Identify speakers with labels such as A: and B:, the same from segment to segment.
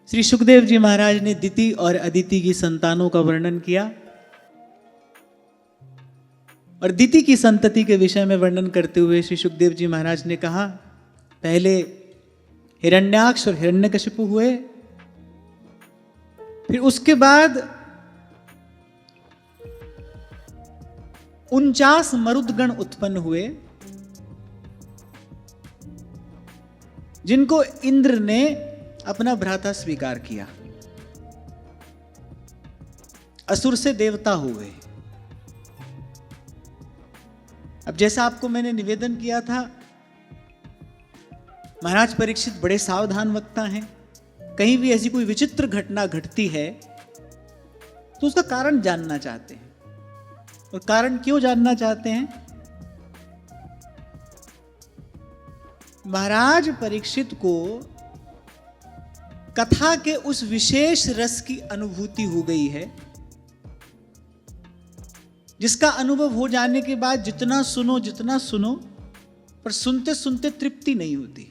A: श्री सुखदेव जी महाराज ने दिति और अदिति की संतानों का वर्णन किया और दिति की संतति के विषय में वर्णन करते हुए श्री सुखदेव जी महाराज ने कहा, पहले हिरण्याक्ष और हिरण्यकशिपु हुए, फिर उसके बाद 49 मरुदगण उत्पन्न हुए जिनको इंद्र ने अपना भ्राता स्वीकार किया, असुर से देवता हो गए। अब जैसा आपको मैंने निवेदन किया था, महाराज परीक्षित बड़े सावधान वक्ता हैं। कहीं भी ऐसी कोई विचित्र घटना घटती है तो उसका कारण जानना चाहते हैं। और कारण क्यों जानना चाहते हैं? महाराज परीक्षित को कथा के उस विशेष रस की अनुभूति हो गई है जिसका अनुभव हो जाने के बाद जितना सुनो पर सुनते सुनते तृप्ति नहीं होती।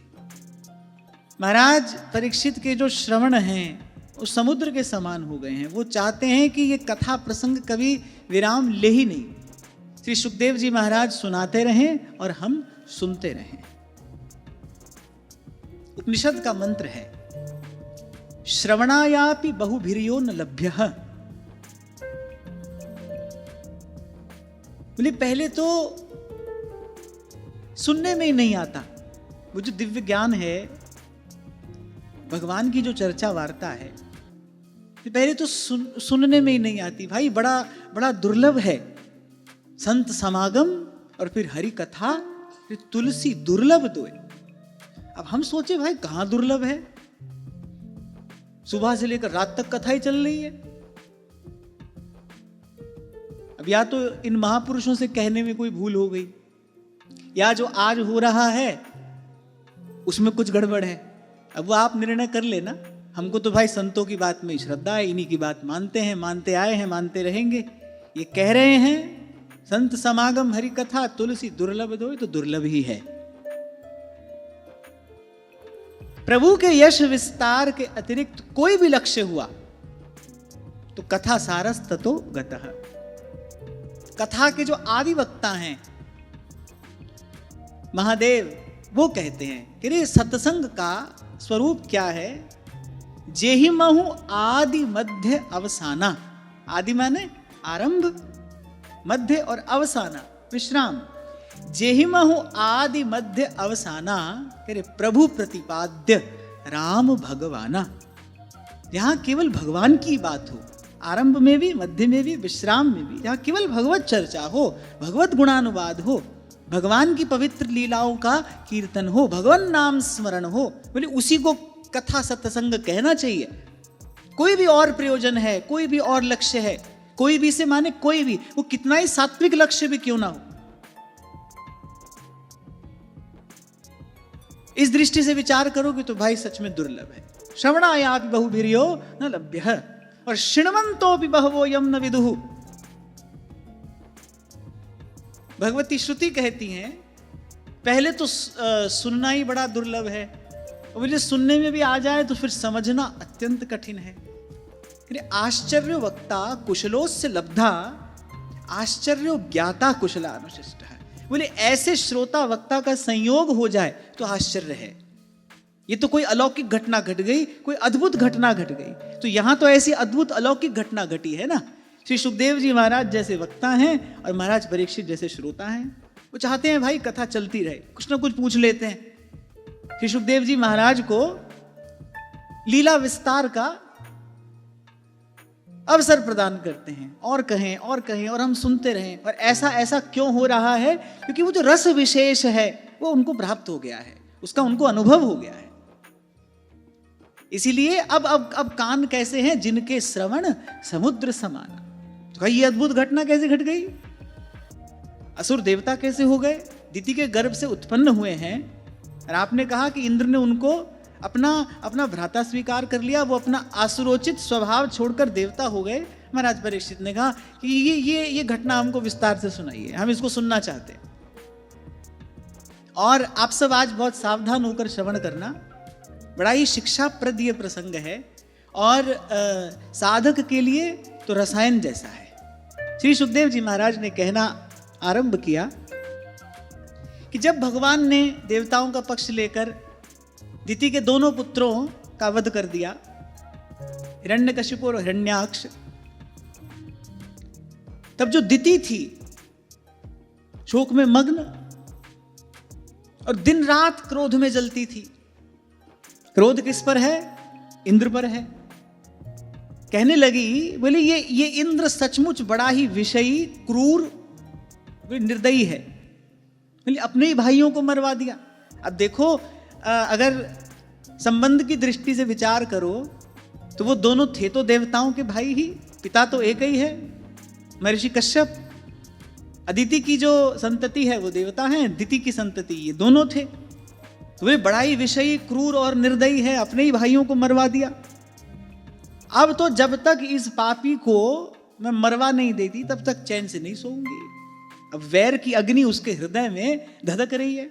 A: महाराज परीक्षित के जो श्रवण हैं वो समुद्र के समान हो गए हैं। वो चाहते हैं कि ये कथा प्रसंग कभी विराम ले ही नहीं। श्री सुखदेव जी महाराज सुनाते रहें और हम सुनते रहें। उपनिषद का मंत्र है, श्रवणायापि बहुभिर्यो न लभ्यः। बोले पहले तो सुनने में ही नहीं आता। वो जो दिव्य ज्ञान है, भगवान की जो चर्चा वार्ता है, पहले तो सुनने में ही नहीं आती। भाई बड़ा दुर्लभ है। संत समागम और फिर हरि कथा, फिर तुलसी दुर्लभ दोए। अब हम सोचे भाई कहां दुर्लभ है? सुबह से लेकर रात तक कथा ही चल रही है। अब या तो इन महापुरुषों से कहने में कोई भूल हो गई, या जो आज हो रहा है उसमें कुछ गड़बड़ है। अब वो आप निर्णय कर लेना। हमको तो भाई संतों की बात में श्रद्धा है, इन्हीं की बात मानते हैं, मानते आए हैं, मानते रहेंगे। ये कह रहे हैं संत समागम हरि कथा तुलसी दुर्लभ दो, तो दुर्लभ ही है। प्रभु के यश विस्तार के अतिरिक्त कोई भी लक्ष्य हुआ तो कथा सारस ततो गतः। कथा के जो आदि वक्ता हैं महादेव, वो कहते हैं कि रे सत्संग का स्वरूप क्या है? जेहि महु आदि मध्य अवसाना। आदि माने आरंभ, मध्य और अवसाना विश्राम। जेहि महु आदि मध्य अवसाना, करे प्रभु प्रतिपाद्य राम भगवाना। जहां केवल भगवान की बात हो, आरंभ में भी, मध्य में भी, विश्राम में भी, जहां केवल भगवत चर्चा हो, भगवत गुणानुवाद हो, भगवान की पवित्र लीलाओं का कीर्तन हो, भगवान नाम स्मरण हो, बोले उसी को कथा सत्संग कहना चाहिए। कोई भी और प्रयोजन है, कोई भी और लक्ष्य है, कोई भी से माने कोई भी, वो कितना ही सात्विक लक्ष्य भी क्यों ना हो, इस दृष्टि से विचार करोगे तो भाई सच में दुर्लभ है। श्रवणायापि बहुभिर्यो न लभ्यः और शृण्वन्तोऽपि बहवो यं न विदुः। भगवती श्रुति कहती हैं पहले तो सुनना ही बड़ा दुर्लभ है, और मुझे सुनने में भी आ जाए तो फिर समझना अत्यंत कठिन है। आश्चर्य वक्ता कुशलोस्य लब्धा आश्चर्यो ज्ञाता कुशलानुशिष्टः। बोले ऐसे श्रोता वक्ता का संयोग हो जाए तो आश्चर्य है। ये तो कोई अलौकिक घटना घट गई, कोई अद्भुत घटना घट गई। तो यहां तो ऐसी अद्भुत अलौकिक घटना घटी है ना। श्री सुखदेव जी महाराज जैसे वक्ता हैं और महाराज परीक्षित जैसे श्रोता हैं। वो चाहते हैं भाई कथा चलती रहे, कुछ ना कुछ पूछ लेते हैं। श्री सुखदेव जी महाराज को लीला विस्तार का अवसर प्रदान करते हैं, और कहें और कहें और हम सुनते रहें। और ऐसा ऐसा क्यों हो रहा है? क्योंकि वो जो रस विशेष है वो उनको प्राप्त हो गया है, उसका उनको अनुभव हो गया है। इसीलिए अब कान कैसे हैं? जिनके श्रवण समुद्र समाना। तो ये अद्भुत घटना कैसे घट गई? असुर देवता कैसे हो गए? दिति के गर्भ से उत्पन्न हुए हैं और आपने कहा कि इंद्र ने उनको अपना भ्राता स्वीकार कर लिया। वो अपना आसुरोचित स्वभाव छोड़कर देवता हो गए। महाराज परीक्षित ने कहा कि ये घटना हमको विस्तार से सुनाइए, हम इसको सुनना चाहते हैं। और आप सब आज बहुत सावधान होकर श्रवण करना। बड़ा ही शिक्षाप्रद ये प्रसंग है और साधक के लिए तो रसायन जैसा है। श्री सुखदेव जी महाराज ने कहना आरंभ किया कि जब भगवान ने देवताओं का पक्ष लेकर दिति के दोनों पुत्रों का वध कर दिया, हिरण्यकशिपु और हिरण्याक्ष, तब जो दिति थी शोक में मग्न और दिन रात क्रोध में जलती थी। क्रोध किस पर है? इंद्र पर है। कहने लगी, बोले ये इंद्र सचमुच बड़ा ही विषयी, क्रूर, निर्दयी है। बोले अपने ही भाइयों को मरवा दिया। अब देखो, अगर संबंध की दृष्टि से विचार करो तो वो दोनों थे तो देवताओं के भाई ही, पिता तो एक ही है, महर्षि कश्यप। अदिति की जो संतति है वो देवता है, दिति की संतति ये दोनों थे। तो वे बड़ा ही विषयी, क्रूर और निर्दयी है, अपने ही भाइयों को मरवा दिया। अब तो जब तक इस पापी को मैं मरवा नहीं देती तब तक चैन से नहीं सोऊंगी। अब वैर की अग्नि उसके हृदय में धधक रही है।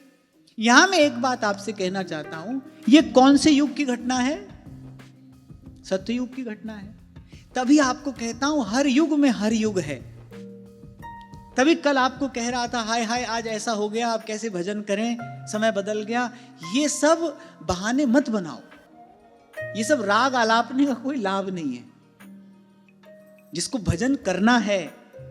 A: यहां मैं एक बात आपसे कहना चाहता हूं, ये कौन से युग की घटना है? सत्ययुग की घटना है। तभी आपको कहता हूं हर युग में हर युग है। तभी कल आपको कह रहा था, हाय हाय आज ऐसा हो गया, आप कैसे भजन करें, समय बदल गया। ये सब बहाने मत बनाओ, ये सब राग आलापने का कोई लाभ नहीं है। जिसको भजन करना है,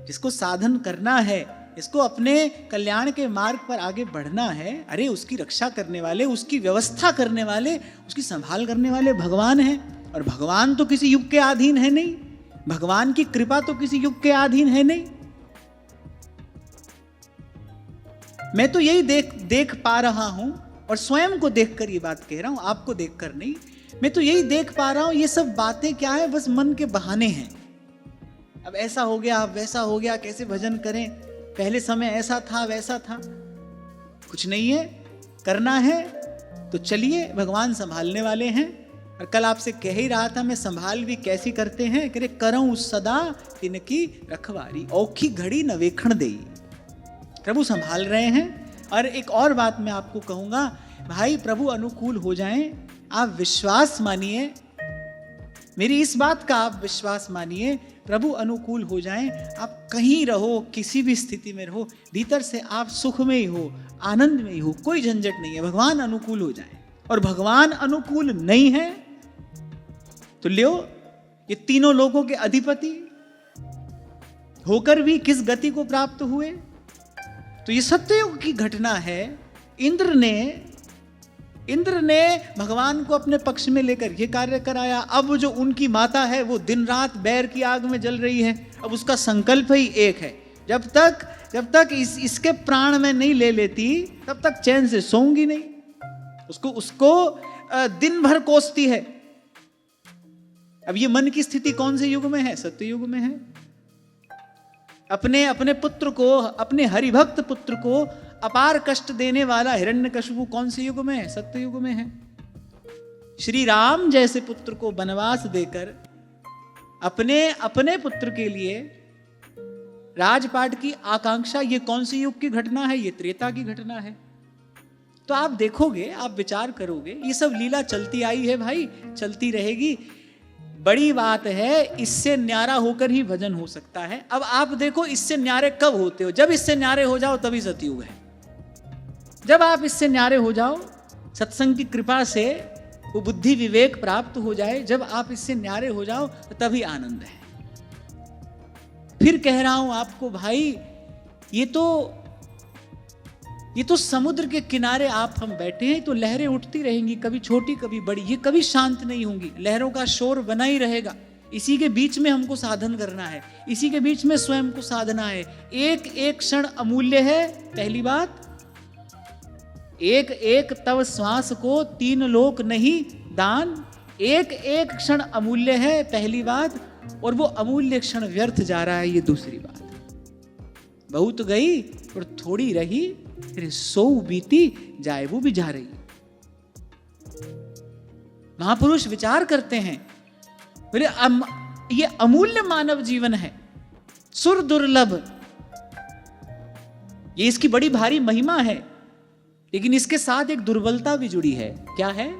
A: जिसको साधन करना है, इसको अपने कल्याण के मार्ग पर आगे बढ़ना है, अरे उसकी रक्षा करने वाले, उसकी व्यवस्था करने वाले, उसकी संभाल करने वाले भगवान हैं। और भगवान तो किसी युग के अधीन है नहीं, भगवान की कृपा तो किसी युग के अधीन है नहीं। मैं तो यही देख पा रहा हूं और स्वयं को देखकर ये बात कह रहा हूं, आपको देखकर नहीं। मैं तो यही देख पा रहा हूं, ये सब बातें क्या है, बस मन के बहाने हैं। अब ऐसा हो गया, अब वैसा हो गया, कैसे भजन करें, पहले समय ऐसा था वैसा था। कुछ नहीं है, करना है तो चलिए, भगवान संभालने वाले हैं। और कल आपसे कह ही रहा था, मैं संभाल भी कैसी करते हैं, करे करऊं सदा तिनकी रखवारी, औखी घड़ी न वेखण देई। प्रभु संभाल रहे हैं। और एक और बात मैं आपको कहूंगा, भाई प्रभु अनुकूल हो जाएं, आप विश्वास मानिए, मेरी इस बात का आप विश्वास मानिए, प्रभु अनुकूल हो जाएं, आप कहीं रहो, किसी भी स्थिति में रहो, भीतर से आप सुख में ही हो, आनंद में ही हो, कोई झंझट नहीं है। भगवान अनुकूल हो जाएं। और भगवान अनुकूल नहीं है तो लियो, ये तीनों लोगों के अधिपति होकर भी किस गति को प्राप्त हुए। तो ये सत्ययुग की घटना है। इंद्र ने भगवान को अपने पक्ष में लेकर ये कार्य कराया। अब जो उनकी माता है वो दिन रात बैर की आग में जल रही है। अब उसका संकल्प ही एक है, जब तक इसके प्राण में नहीं ले लेती तब तक चैन से सोऊंगी नहीं। उसको दिन भर कोसती है। अब ये मन की स्थिति कौन से युग में है? सत्ययुग में है। अपने पुत्र को, अपने हरिभक्त पुत्र को अपार कष्ट देने वाला हिरण्यकशिपु कौन से युग में है? सत्ययुग में है। श्री राम जैसे पुत्र को वनवास देकर अपने पुत्र के लिए राजपाट की आकांक्षा, ये कौन से युग की घटना है? ये त्रेता की घटना है। तो आप देखोगे, आप विचार करोगे, ये सब लीला चलती आई है भाई, चलती रहेगी। बड़ी बात है, इससे न्यारा होकर ही भजन हो सकता है। अब आप देखो, इससे न्यारे कब होते हो? जब इससे न्यारे हो जाओ तभी सतयुग है। जब आप इससे न्यारे हो जाओ, सत्संग की कृपा से वो बुद्धि विवेक प्राप्त हो जाए, जब आप इससे न्यारे हो जाओ तो तभी आनंद है। फिर कह रहा हूं आपको भाई, ये तो समुद्र के किनारे आप हम बैठे हैं, तो लहरें उठती रहेंगी, कभी छोटी कभी बड़ी, ये कभी शांत नहीं होंगी, लहरों का शोर बना ही रहेगा। इसी के बीच में हमको साधन करना है, इसी के बीच में स्वयं को साधना है। एक एक क्षण अमूल्य है, पहली बात। एक एक तव श्वास को तीन लोक नहीं दान, एक एक क्षण अमूल्य है, पहली बात। और वो अमूल्य क्षण व्यर्थ जा रहा है, ये दूसरी बात। बहुत गई और थोड़ी रही, फिर सो बीती जाए, वो भी जा रही। महापुरुष विचार करते हैं, बोले ये अमूल्य मानव जीवन है, सुर दुर्लभ, ये इसकी बड़ी भारी महिमा है। लेकिन इसके साथ एक दुर्बलता भी जुड़ी है। क्या है?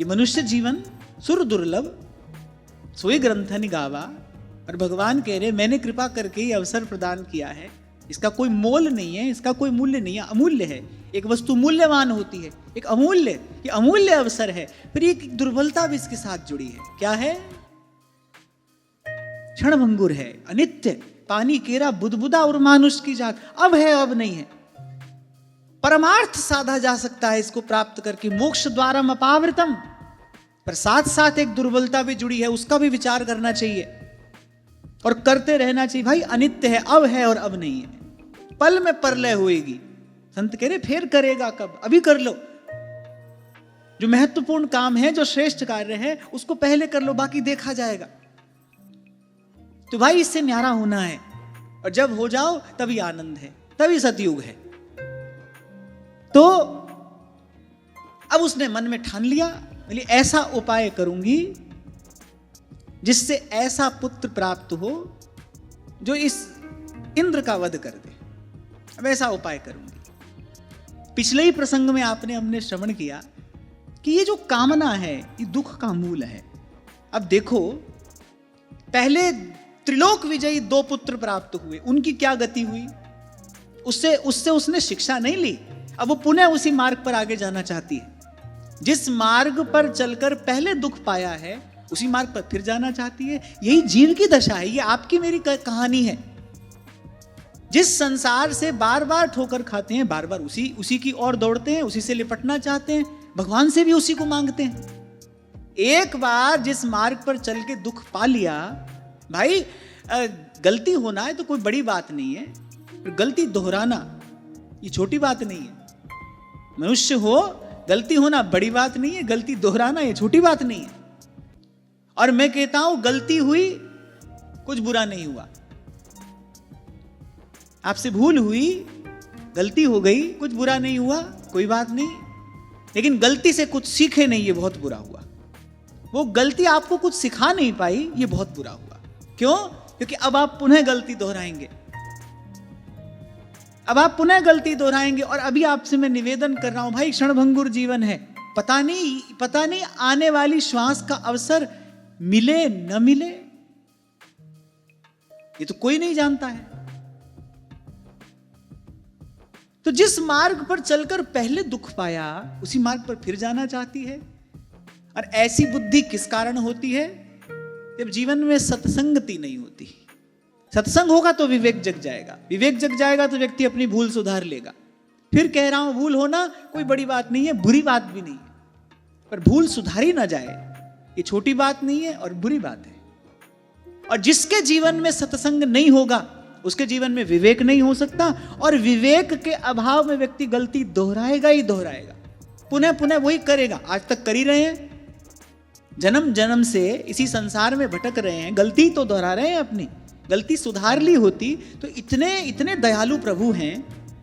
A: ये मनुष्य जीवन सुर दुर्लभ, सोई ग्रंथन गावा। और भगवान कह रहे मैंने कृपा करके ये अवसर प्रदान किया है, इसका कोई मोल नहीं है, इसका कोई मूल्य नहीं है, अमूल्य है। एक वस्तु मूल्यवान होती है, एक अमूल्य, ये अमूल्य अवसर है। फिर एक दुर्बलता भी इसके साथ जुड़ी है, क्या है? क्षणभंगुर है, अनित्य, पानी केरा बुदबुदा और मानुष की जात, अब है अब नहीं है। परमार्थ साधा जा सकता है इसको प्राप्त करके, मोक्ष द्वारम अपावृतम, पर साथ साथ एक दुर्बलता भी जुड़ी है, उसका भी विचार करना चाहिए और करते रहना चाहिए। भाई अनित्य है, अब है और अब नहीं है, पल में प्रलय होएगी। संत कह रहे फिर करेगा कब, अभी कर लो। जो महत्वपूर्ण काम है, जो श्रेष्ठ कार्य है, उसको पहले कर लो, बाकी देखा जाएगा। तो भाई इससे न्यारा होना है, और जब हो जाओ तभी आनंद है, तभी सतयुग है। तो अब उसने मन में ठान लिया, बोली ऐसा उपाय करूंगी जिससे ऐसा पुत्र प्राप्त हो जो इस इंद्र का वध कर दे। अब ऐसा उपाय करूंगी। पिछले ही प्रसंग में हमने श्रवण किया कि ये जो कामना है ये दुख का मूल है। अब देखो, पहले त्रिलोक विजयी 2 पुत्र प्राप्त हुए, उनकी क्या गति हुई? उससे उसने शिक्षा नहीं ली, अब वो पुनः उसी मार्ग पर आगे जाना चाहती है। जिस मार्ग पर चलकर पहले दुख पाया है उसी मार्ग पर फिर जाना चाहती है। यही जीव की दशा है, ये आपकी मेरी कहानी है। जिस संसार से बार बार ठोकर खाते हैं, बार बार उसी की ओर दौड़ते हैं, उसी से लिपटना चाहते हैं, भगवान से भी उसी को मांगते हैं। एक बार जिस मार्ग पर चल के दुख पा लिया, भाई गलती होना है तो कोई बड़ी बात नहीं है, गलती दोहराना ये छोटी बात नहीं है। मनुष्य हो, गलती होना बड़ी बात नहीं है, गलती दोहराना ये छोटी बात नहीं है। और मैं कहता हूं गलती हुई, कुछ बुरा नहीं हुआ। आपसे भूल हुई, गलती हो गई, कुछ बुरा नहीं हुआ, कोई बात नहीं। लेकिन गलती से कुछ सीखे नहीं, ये बहुत बुरा हुआ। वो गलती आपको कुछ सिखा नहीं पाई, ये बहुत बुरा हुआ। क्यों? क्योंकि अब आप पुनः गलती दोहराएंगे, अब आप पुनः गलती दोहराएंगे। और अभी आपसे मैं निवेदन कर रहा हूं, भाई क्षणभंगुर जीवन है, पता नहीं आने वाली श्वास का अवसर मिले न मिले, ये तो कोई नहीं जानता है। तो जिस मार्ग पर चलकर पहले दुख पाया उसी मार्ग पर फिर जाना चाहती है। और ऐसी बुद्धि किस कारण होती है? जब जीवन में सत्संगति नहीं होती। सत्संग होगा तो विवेक जग जाएगा, विवेक जग जाएगा तो व्यक्ति अपनी भूल सुधार लेगा। फिर कह रहा हूं, भूल होना कोई बड़ी बात नहीं है, बुरी बात भी नहीं है, पर भूल सुधारी ना जाए ये छोटी बात नहीं है और बुरी बात है। और जिसके जीवन में सत्संग नहीं होगा उसके जीवन में विवेक नहीं हो सकता, और विवेक के अभाव में व्यक्ति गलती दोहराएगा ही दोहराएगा, पुनः पुनः वही करेगा। आज तक कर ही रहे हैं, जन्म जन्म से इसी संसार में भटक रहे हैं, गलती तो दोहरा रहे हैं। अपनी गलती सुधार ली होती तो इतने दयालु प्रभु हैं,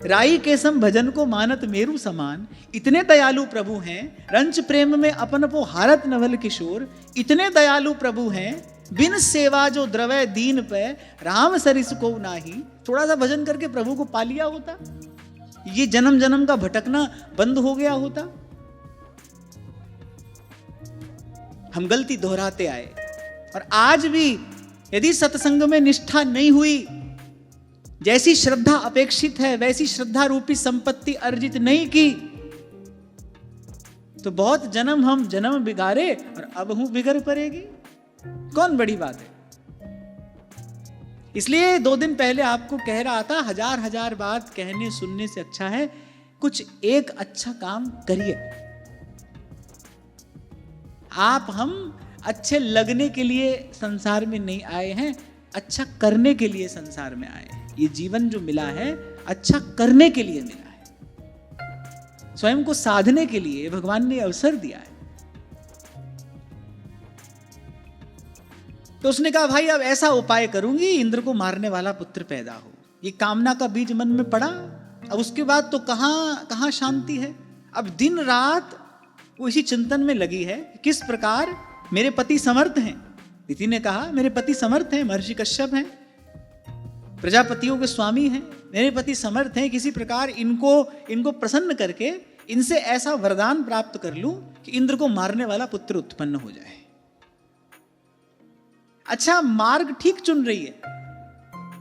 A: राई के सम भजन को मानत मेरु समान, इतने दयालु प्रभु हैं, रंच प्रेम में अपन को हारत नवल किशोर, इतने दयालु प्रभु हैं, बिन सेवा जो द्रवय दीन पे राम सरिस को नाही। थोड़ा सा भजन करके प्रभु को पा लिया होता, ये जन्म जन्म का भटकना बंद हो गया होता। हम गलती दोहराते आए, और आज भी यदि सत्संग में निष्ठा नहीं हुई, जैसी श्रद्धा अपेक्षित है वैसी श्रद्धा रूपी संपत्ति अर्जित नहीं की, तो बहुत जन्म हम जन्म बिगाड़े और अब हूं बिगड़ पड़ेगी, कौन बड़ी बात है। इसलिए 2 दिन पहले आपको कह रहा था, हजार बात कहने सुनने से अच्छा है कुछ एक अच्छा काम करिए। आप हम अच्छे लगने के लिए संसार में नहीं आए हैं, अच्छा करने के लिए संसार में आए हैं। ये जीवन जो मिला है अच्छा करने के लिए मिला है, स्वयं को साधने के लिए भगवान ने अवसर दिया है। तो उसने कहा, भाई अब ऐसा उपाय करूंगी इंद्र को मारने वाला पुत्र पैदा हो। ये कामना का बीज मन में पड़ा, अब उसके बाद तो कहां शांति है। अब दिन रात वो इसी चिंतन में लगी है, किस प्रकार मेरे पति समर्थ हैं। दिति ने कहा, मेरे पति समर्थ हैं, महर्षि कश्यप हैं, प्रजापतियों के स्वामी हैं, मेरे पति समर्थ हैं, किसी प्रकार इनको प्रसन्न करके इनसे ऐसा वरदान प्राप्त कर लूं कि इंद्र को मारने वाला पुत्र उत्पन्न हो जाए। अच्छा, मार्ग ठीक चुन रही है,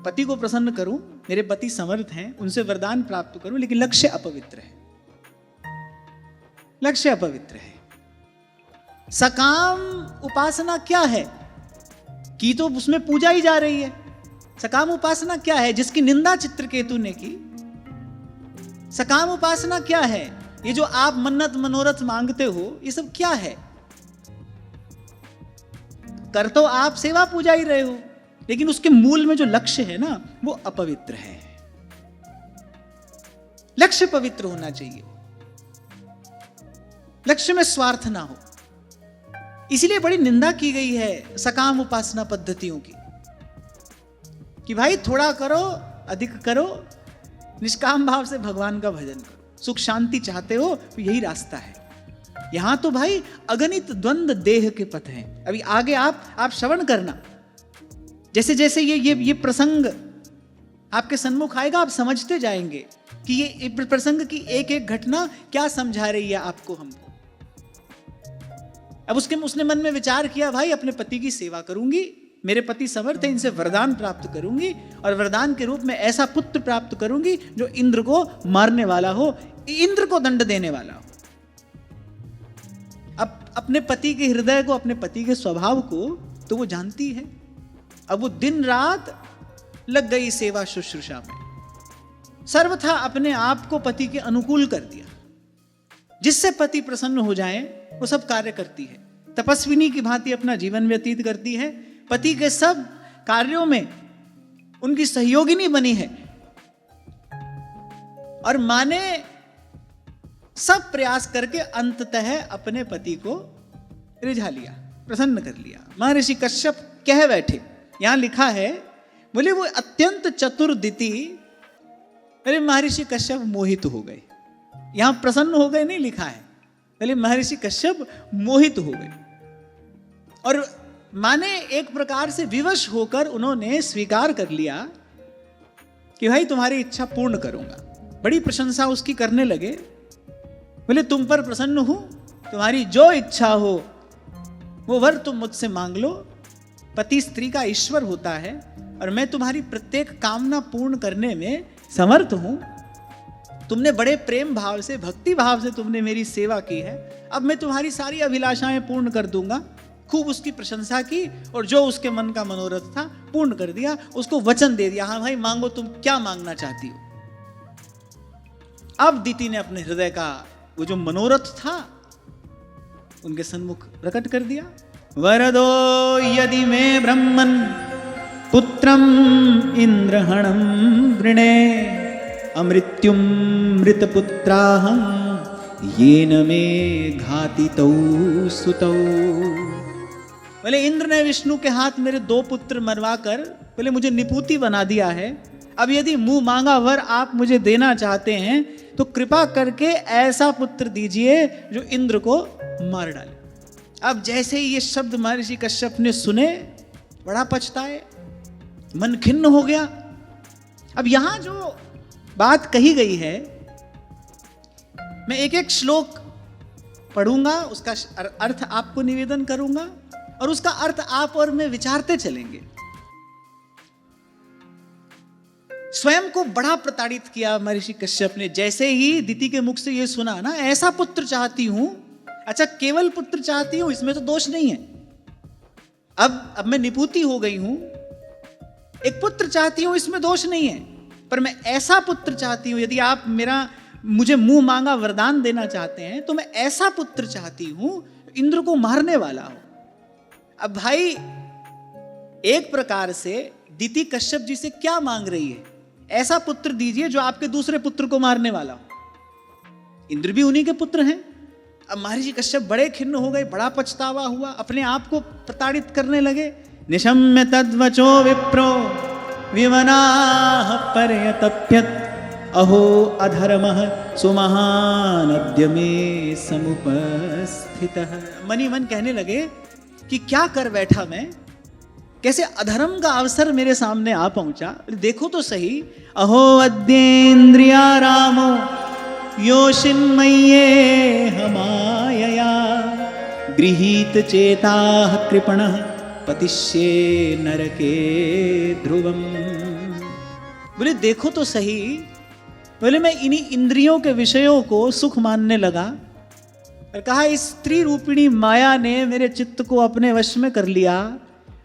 A: पति को प्रसन्न करूं, मेरे पति समर्थ हैं, उनसे वरदान प्राप्त करूं, लेकिन लक्ष्य अपवित्र है, लक्ष्य अपवित्र है। सकाम उपासना क्या है कि तो उसमें पूजा ही जा रही है। सकाम उपासना क्या है जिसकी निंदा चित्रकेतु ने की। सकाम उपासना क्या है, ये जो आप मन्नत मनोरथ मांगते हो, ये सब क्या है। कर तो आप सेवा पूजा ही रहे हो, लेकिन उसके मूल में जो लक्ष्य है ना, वो अपवित्र है। लक्ष्य पवित्र होना चाहिए, लक्ष्य में स्वार्थ ना हो। इसलिए बड़ी निंदा की गई है सकाम उपासना पद्धतियों की, कि भाई थोड़ा करो, अधिक करो, निष्काम भाव से भगवान का भजन करो। सुख शांति चाहते हो तो यही रास्ता है। यहां तो भाई अगणित द्वंद्व देह के पथ हैं। अभी आगे आप श्रवण करना, जैसे जैसे ये प्रसंग आपके सन्मुख आएगा, आप समझते जाएंगे कि ये प्रसंग की एक एक घटना क्या समझा रही है आपको, हमको। अब उसने मन में विचार किया, भाई अपने पति की सेवा करूंगी, मेरे पति समर्थ है, इनसे वरदान प्राप्त करूंगी और वरदान के रूप में ऐसा पुत्र प्राप्त करूंगी जो इंद्र को मारने वाला हो, इंद्र को दंड देने वाला हो। अब अपने पति के हृदय को, अपने पति के स्वभाव को तो वो जानती है। अब वो दिन रात लग गई सेवा शुश्रूषा में, सर्वथा अपने आप को पति के अनुकूल कर दिया। जिससे पति प्रसन्न हो जाए वो सब कार्य करती है, तपस्विनी की भांति अपना जीवन व्यतीत करती है, पति के सब कार्यों में उनकी सहयोगिनी बनी है, और माने सब प्रयास करके अंततः अपने पति को रिझा लिया, प्रसन्न कर लिया। महर्षि कश्यप कह बैठे, यहां लिखा है, बोले वो अत्यंत चतुर दिति, अरे महर्षि कश्यप मोहित हो गए। यहां प्रसन्न हो गए नहीं लिखा है, बोले महर्षि कश्यप मोहित हो गए, और माने एक प्रकार से विवश होकर उन्होंने स्वीकार कर लिया कि भाई तुम्हारी इच्छा पूर्ण करूंगा। बड़ी प्रशंसा उसकी करने लगे, बोले तुम पर प्रसन्न हूं, तुम्हारी जो इच्छा हो वो वर तुम मुझसे मांग लो। पति स्त्री का ईश्वर होता है और मैं तुम्हारी प्रत्येक कामना पूर्ण करने में समर्थ हूं। तुमने बड़े प्रेम भाव से, भक्ति भाव से तुमने मेरी सेवा की है, अब मैं तुम्हारी सारी अभिलाषाएं पूर्ण कर दूंगा। खूब उसकी प्रशंसा की और जो उसके मन का मनोरथ था पूर्ण कर दिया, उसको वचन दे दिया, हाँ भाई मांगो, तुम क्या मांगना चाहती हो। अब दिति ने अपने हृदय का वो जो मनोरथ था उनके सन्मुख प्रकट कर दिया। वरदो यदि में ब्रह्मन् पुत्रम इंद्रहणम वृणे अमृत्युम मृतपुत्राहं येन मे घातितौ सुतौ। बोले इंद्र ने विष्णु के हाथ मेरे 2 पुत्र मरवा कर बोले मुझे निपुति बना दिया है। अब यदि मुंह मांगा वर आप मुझे देना चाहते हैं तो कृपा करके ऐसा पुत्र दीजिए जो इंद्र को मार डाले। अब जैसे ही ये शब्द महर्षि कश्यप ने सुने, बड़ा पछताए, मन खिन्न हो गया। अब यहां जो बात कही गई है, मैं एक एक श्लोक पढ़ूंगा, उसका अर्थ आपको निवेदन करूंगा और उसका अर्थ आप और मैं विचारते चलेंगे। स्वयं को बड़ा प्रताड़ित किया महर्षि कश्यप ने। जैसे ही दिति के मुख से ये सुना ना, ऐसा पुत्र चाहती हूं, अच्छा केवल पुत्र चाहती हूं, इसमें तो दोष नहीं है। अब मैं निपुति हो गई हूं, एक पुत्र चाहती हूं, इसमें दोष नहीं है, पर मैं ऐसा पुत्र चाहती हूं, यदि आप मुझे मुंह मांगा वरदान देना चाहते हैं तो मैं ऐसा पुत्र चाहती हूं इंद्र को मारने वाला हो। अब भाई एक प्रकार से दिति कश्यप जी से क्या मांग रही है, ऐसा पुत्र दीजिए जो आपके दूसरे पुत्र को मारने वाला हो। इंद्र भी उन्हीं के पुत्र हैं। अब महर्षि कश्यप बड़े खिन्न हो गए, बड़ा पछतावा हुआ, अपने आप को प्रताड़ित करने लगे। निशम्य तद्वचो विप्रो विमनाः पर्यतप्यत् अहो अधर्मः सुमहान् अद्य मे समुपस्थितः। मनी मन कहने लगे कि क्या कर बैठा मैं, कैसे अधर्म का अवसर मेरे सामने आ पहुंचा। देखो तो सही, अहो अद्येन्द्रिया रामो योषिन्मय्ये हमायया गृहीत चेताः कृपणः पतिष्ये नरके ध्रुवम्। बोले देखो तो सही, बोले मैं इन्हीं इंद्रियों के विषयों को सुख मानने लगा और कहा इस स्त्री रूपिणी माया ने मेरे चित्त को अपने वश में कर लिया।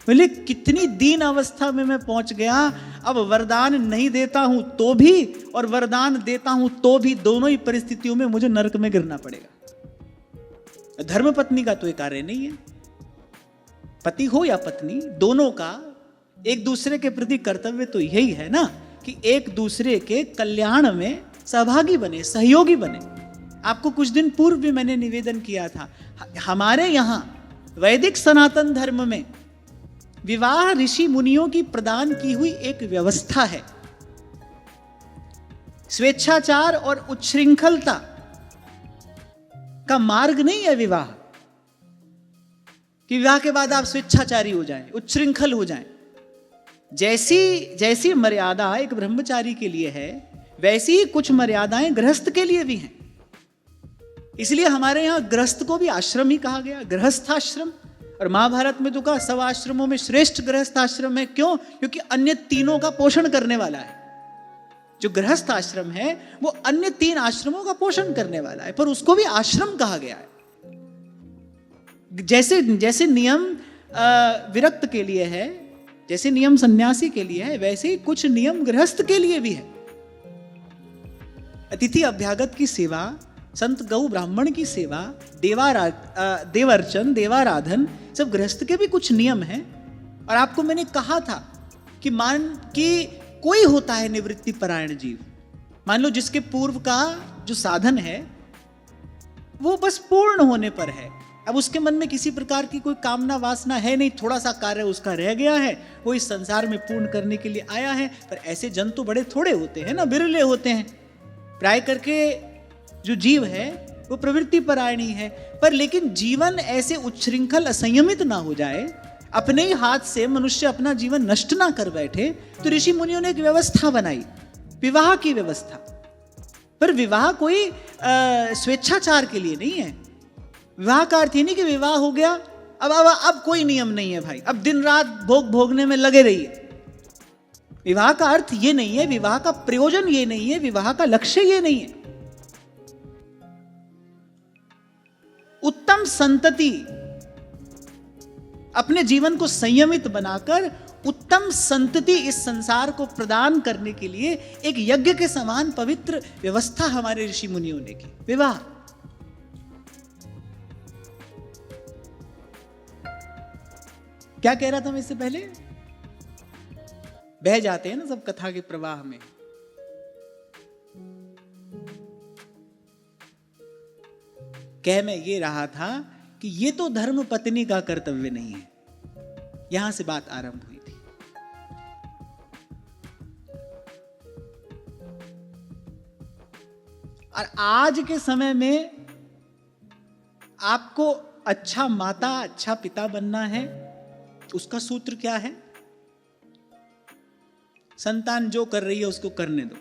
A: बोले कितनी दीन अवस्था में मैं पहुंच गया। अब वरदान नहीं देता हूं तो भी और वरदान देता हूं तो भी, दोनों ही परिस्थितियों में मुझे नरक में गिरना पड़ेगा। धर्म पत्नी का तो ये कार्य नहीं है। पति हो या पत्नी, दोनों का एक दूसरे के प्रति कर्तव्य तो यही है ना कि एक दूसरे के कल्याण में सहभागी बने, सहयोगी बने। आपको कुछ दिन पूर्व भी मैंने निवेदन किया था, हमारे यहां वैदिक सनातन धर्म में विवाह ऋषि मुनियों की प्रदान की हुई एक व्यवस्था है। स्वेच्छाचार और उच्छृंखलता का मार्ग नहीं है विवाह, कि विवाह के बाद आप स्वेच्छाचारी हो जाएं, उच्छृंखल हो जाएं। जैसी मर्यादा एक ब्रह्मचारी के लिए है, वैसी ही कुछ मर्यादाएं गृहस्थ के लिए भी हैं। इसलिए हमारे यहां गृहस्थ को भी आश्रम ही कहा गया, गृहस्थाश्रम। और महाभारत में तो कहा सब आश्रमों में श्रेष्ठ गृहस्थ आश्रम है। क्यों? क्योंकि अन्य तीनों का पोषण करने वाला है। जो गृहस्थ आश्रम है वो अन्य तीन आश्रमों का पोषण करने वाला है, पर उसको भी आश्रम कहा गया है। जैसे नियम विरक्त के लिए है, जैसे नियम सन्यासी के लिए है, वैसे ही कुछ नियम गृहस्थ के लिए भी है। अतिथि अभ्यागत की सेवा, संत गौ ब्राह्मण की सेवा, देवार्चन, देवाराधन, सब गृहस्थ के भी कुछ नियम हैं। और आपको मैंने कहा था कि कोई होता है निवृत्ति परायण जीव, मान लो जिसके पूर्व का जो साधन है वो बस पूर्ण होने पर है। अब उसके मन में किसी प्रकार की कोई कामना वासना है नहीं, थोड़ा सा कार्य उसका रह गया है, वो इस संसार में पूर्ण करने के लिए आया है। पर ऐसे जन तो बड़े थोड़े होते हैं ना, बिरले होते हैं। प्राय करके जो जीव है वो प्रवृत्ति परायणी है। पर लेकिन जीवन ऐसे उच्छृंखल असंयमित ना हो जाए, अपने ही हाथ से मनुष्य अपना जीवन नष्ट ना कर बैठे, तो ऋषि मुनियों ने एक व्यवस्था बनाई, विवाह की व्यवस्था। पर विवाह कोई स्वेच्छाचार के लिए नहीं है। विवाह का अर्थ ही नहीं कि विवाह हो गया अब कोई नियम नहीं है भाई, अब दिन रात भोगने में लगे रहिए। विवाह का अर्थ ये नहीं है, विवाह का प्रयोजन ये नहीं है, विवाह का लक्ष्य ये नहीं है। उत्तम संतति, अपने जीवन को संयमित बनाकर उत्तम संतति इस संसार को प्रदान करने के लिए एक यज्ञ के समान पवित्र व्यवस्था हमारे ऋषि मुनियों ने की, विवाह। क्या कह रहा था मैं इससे पहले? बह जाते हैं ना सब कथा के प्रवाह में। कह मैं ये रहा था कि ये तो धर्म पत्नी का कर्तव्य नहीं है। यहां से बात आरंभ हुई थी। और आज के समय में आपको अच्छा माता, अच्छा पिता बनना है, उसका सूत्र क्या है? संतान जो कर रही है उसको करने दो।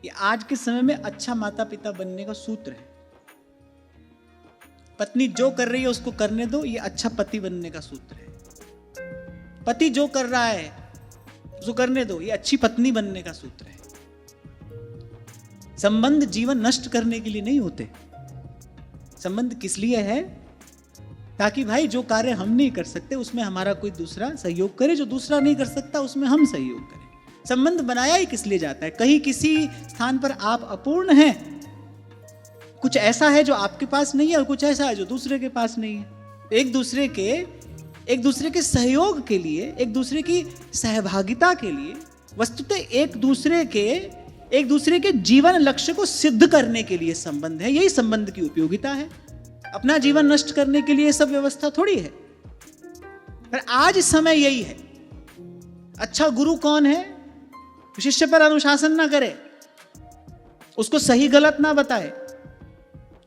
A: ये आज के समय में अच्छा माता पिता बनने का सूत्र है। पत्नी जो कर रही है उसको करने दो, ये अच्छा पति बनने का सूत्र है। पति जो कर रहा है उसको करने दो, ये अच्छी पत्नी बनने का सूत्र है। संबंध जीवन नष्ट करने के लिए नहीं होते। संबंध किस लिए है? ताकि भाई जो कार्य हम नहीं कर सकते उसमें हमारा कोई दूसरा सहयोग करे, जो दूसरा नहीं कर सकता उसमें हम सहयोग करें। संबंध बनाया ही किस लिए जाता है? कहीं किसी स्थान पर आप अपूर्ण हैं, कुछ ऐसा है जो आपके पास नहीं है और कुछ ऐसा है जो दूसरे के पास नहीं है। एक दूसरे के सहयोग के लिए, एक दूसरे की सहभागिता के लिए, वस्तुतः एक दूसरे के जीवन लक्ष्य को सिद्ध करने के लिए संबंध है। यही संबंध की उपयोगिता है। अपना जीवन नष्ट करने के लिए सब व्यवस्था थोड़ी है। पर आज समय यही है। अच्छा गुरु कौन है? शिष्य पर अनुशासन ना करे, उसको सही गलत ना बताए,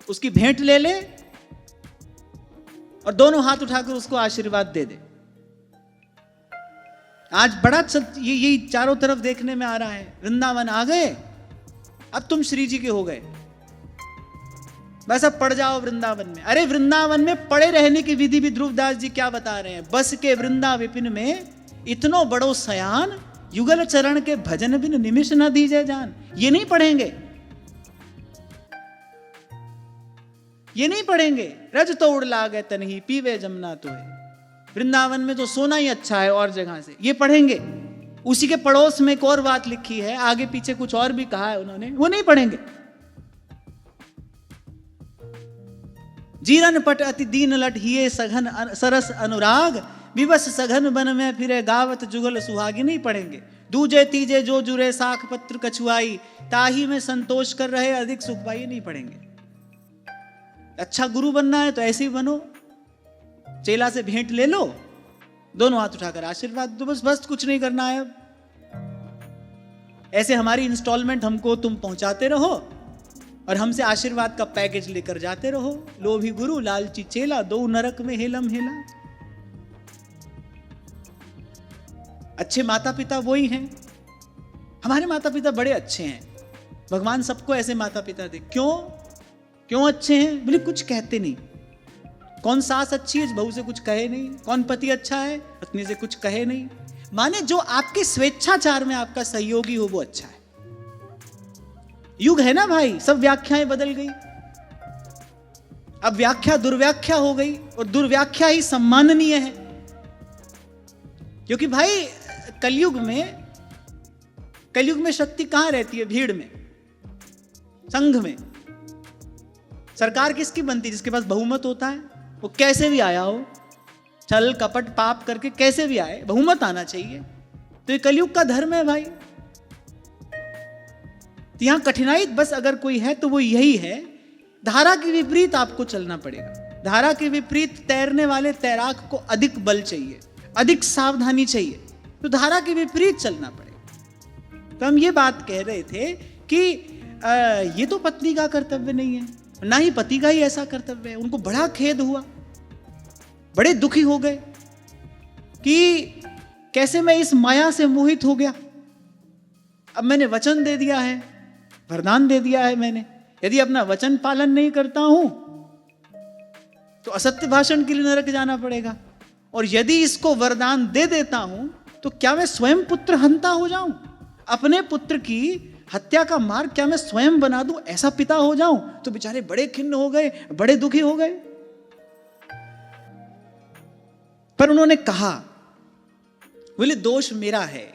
A: उसकी भेंट ले ले और दोनों हाथ उठाकर उसको आशीर्वाद दे दे। आज बड़ा ये चारों तरफ देखने में आ रहा है। वृंदावन आ गए, अब तुम श्री जी के हो गए, बस अब पड़ जाओ वृंदावन में। अरे वृंदावन में पड़े रहने की विधि भी ध्रुवदास जी क्या बता रहे हैं। बस के वृंदा विपिन में इतनो बड़ो सयान, युगल चरण के भजन बिन निमिष न दीजे जान। ये नहीं पढ़ेंगे, ये नहीं पढ़ेंगे। रज तोड़ लागे तनही पीवे जमुना तो है। वृंदावन में तो सोना ही अच्छा है और जगह से, ये पढ़ेंगे। उसी के पड़ोस में एक और बात लिखी है, आगे पीछे कुछ और भी कहा है उन्होंने, वो नहीं पढ़ेंगे। जीरन पट अति दीन लट हिये सघन सरस अनुराग, विवश सघन बन में फिरे गावत जुगल सुहागी। नहीं पढ़ेंगे। दूजे तीजे जो जुरे साख पत्र कछुआई, ताही में संतोष कर रहे अधिक सुख पाई। नहीं पढ़ेंगे। अच्छा गुरु बनना है तो ऐसे ही बनो, चेला से भेंट ले लो, दोनों हाथ उठाकर आशीर्वाद दो, बस कुछ नहीं करना है। अब ऐसे हमारी इंस्टॉलमेंट हमको तुम पहुंचाते रहो और हमसे आशीर्वाद का पैकेज लेकर जाते रहो। लोभी गुरु लालची चेला, दो नरक में हेलम हेला। अच्छे माता पिता वही हैं। हमारे माता पिता बड़े अच्छे हैं, भगवान सबको ऐसे माता पिता दे। क्यों अच्छे हैं? बोले कुछ कहते नहीं। कौन सास अच्छी है, बहू से कुछ कहे नहीं। कौन पति अच्छा है, पत्नी से कुछ कहे नहीं। माने जो आपके स्वेच्छाचार में आपका सहयोगी हो वो अच्छा है। युग है ना भाई, सब व्याख्याएं बदल गई। अब व्याख्या दुर्व्याख्या हो गई और दुर्व्याख्या ही सम्माननीय है। क्योंकि भाई कलयुग में शक्ति कहां रहती है? भीड़ में, संघ में। सरकार किसकी बनती है? जिसके पास बहुमत होता है। वो कैसे भी आया हो, छल कपट पाप करके कैसे भी आए, बहुमत आना चाहिए। तो ये कलयुग का धर्म है भाई। तो यहां कठिनाई बस अगर कोई है तो वो यही है, धारा के विपरीत आपको चलना पड़ेगा। धारा के विपरीत तैरने वाले तैराक को अधिक बल चाहिए, अधिक सावधानी चाहिए, तो धारा के विपरीत चलना पड़ेगा। तो हम ये बात कह रहे थे कि ये तो पत्नी का कर्तव्य नहीं है, ना ही पति का ही ऐसा कर्तव्य है। उनको बड़ा खेद हुआ, बड़े दुखी हो गए कि कैसे मैं इस माया से मोहित हो गया। अब मैंने वचन दे दिया है, वरदान दे दिया है मैंने, यदि अपना वचन पालन नहीं करता हूं तो असत्य भाषण के लिए नरक जाना पड़ेगा। और यदि इसको वरदान दे देता हूं तो क्या मैं स्वयं पुत्र हंता हो जाऊं? अपने पुत्र की हत्या का मार्ग क्या मैं स्वयं बना दूं? ऐसा पिता हो जाऊं? तो बेचारे बड़े खिन्न हो गए, बड़े दुखी हो गए। पर उन्होंने कहा, बोले दोष मेरा है,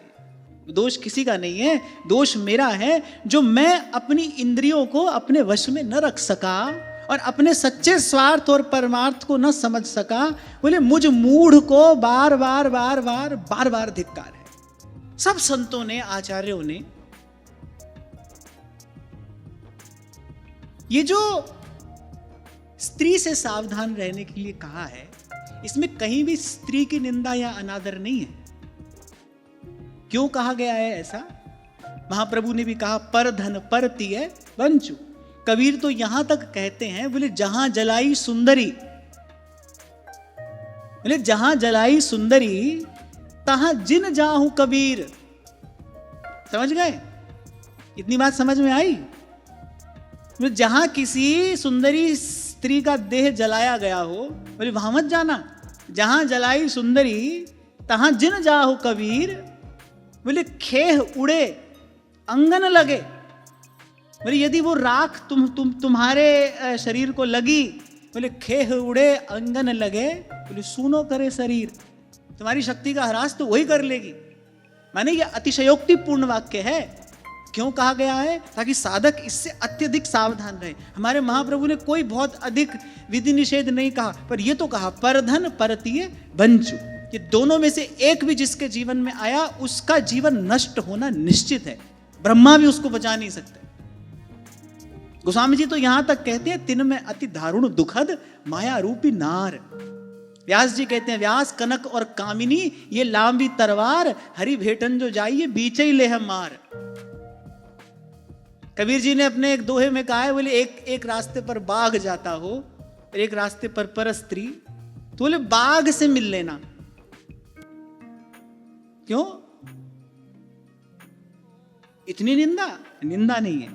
A: दोष किसी का नहीं है, दोष मेरा है जो मैं अपनी इंद्रियों को अपने वश में न रख सका और अपने सच्चे स्वार्थ और परमार्थ को न समझ सका। बोले मुझ मूढ़ को बार बार धिक्कार है। सब संतों ने, आचार्यों ने ये जो स्त्री से सावधान रहने के लिए कहा है, इसमें कहीं भी स्त्री की निंदा या अनादर नहीं है। क्यों कहा गया है ऐसा? महाप्रभु ने भी कहा, पर धन परतिय वंचु। कबीर तो यहां तक कहते हैं, बोले जहां जलाई सुंदरी, बोले जहां जलाई सुंदरी तहां जिन जाहू कबीर। समझ गए? इतनी बात समझ में आई? जहां किसी सुंदरी स्त्री का देह जलाया गया हो, बोले वहां मत जाना। जहां जलाई सुंदरी तहां जिन जाहु कबीर। बोले खेह उड़े अंगन लगे। बोले यदि वो राख तुम्हारे शरीर को लगी, बोले खेह उड़े अंगन लगे। बोले सुनो करे शरीर, तुम्हारी शक्ति का ह्रास तो वही कर लेगी। माने ये अतिशयोक्तिपूर्ण वाक्य है। क्यों कहा गया है? ताकि साधक इससे अत्यधिक सावधान रहे। हमारे महाप्रभु ने कोई बहुत अधिक विधि निषेध नहीं कहा, पर यह तो कहा परधन परतीय बंचु। ये दोनों में से एक भी जिसके जीवन में आया उसका जीवन नष्ट होना निश्चित है। ब्रह्मा भी उसको बचा नहीं सकते। गोस्वामी जी तो यहां तक कहते हैं, तिन में अति दारुण दुखद माया रूपी नार। व्यास जी कहते हैं, व्यास कनक और कामिनी ये लांबी तरवार, हरि भेटन जो जाइए बीच ही ले मार। कबीर जी ने अपने एक दोहे में कहा है, बोले एक रास्ते पर बाघ जाता हो और एक रास्ते पर परस्त्री, तो बोले बाघ से मिल लेना। क्यों? इतनी निंदा? निंदा नहीं है,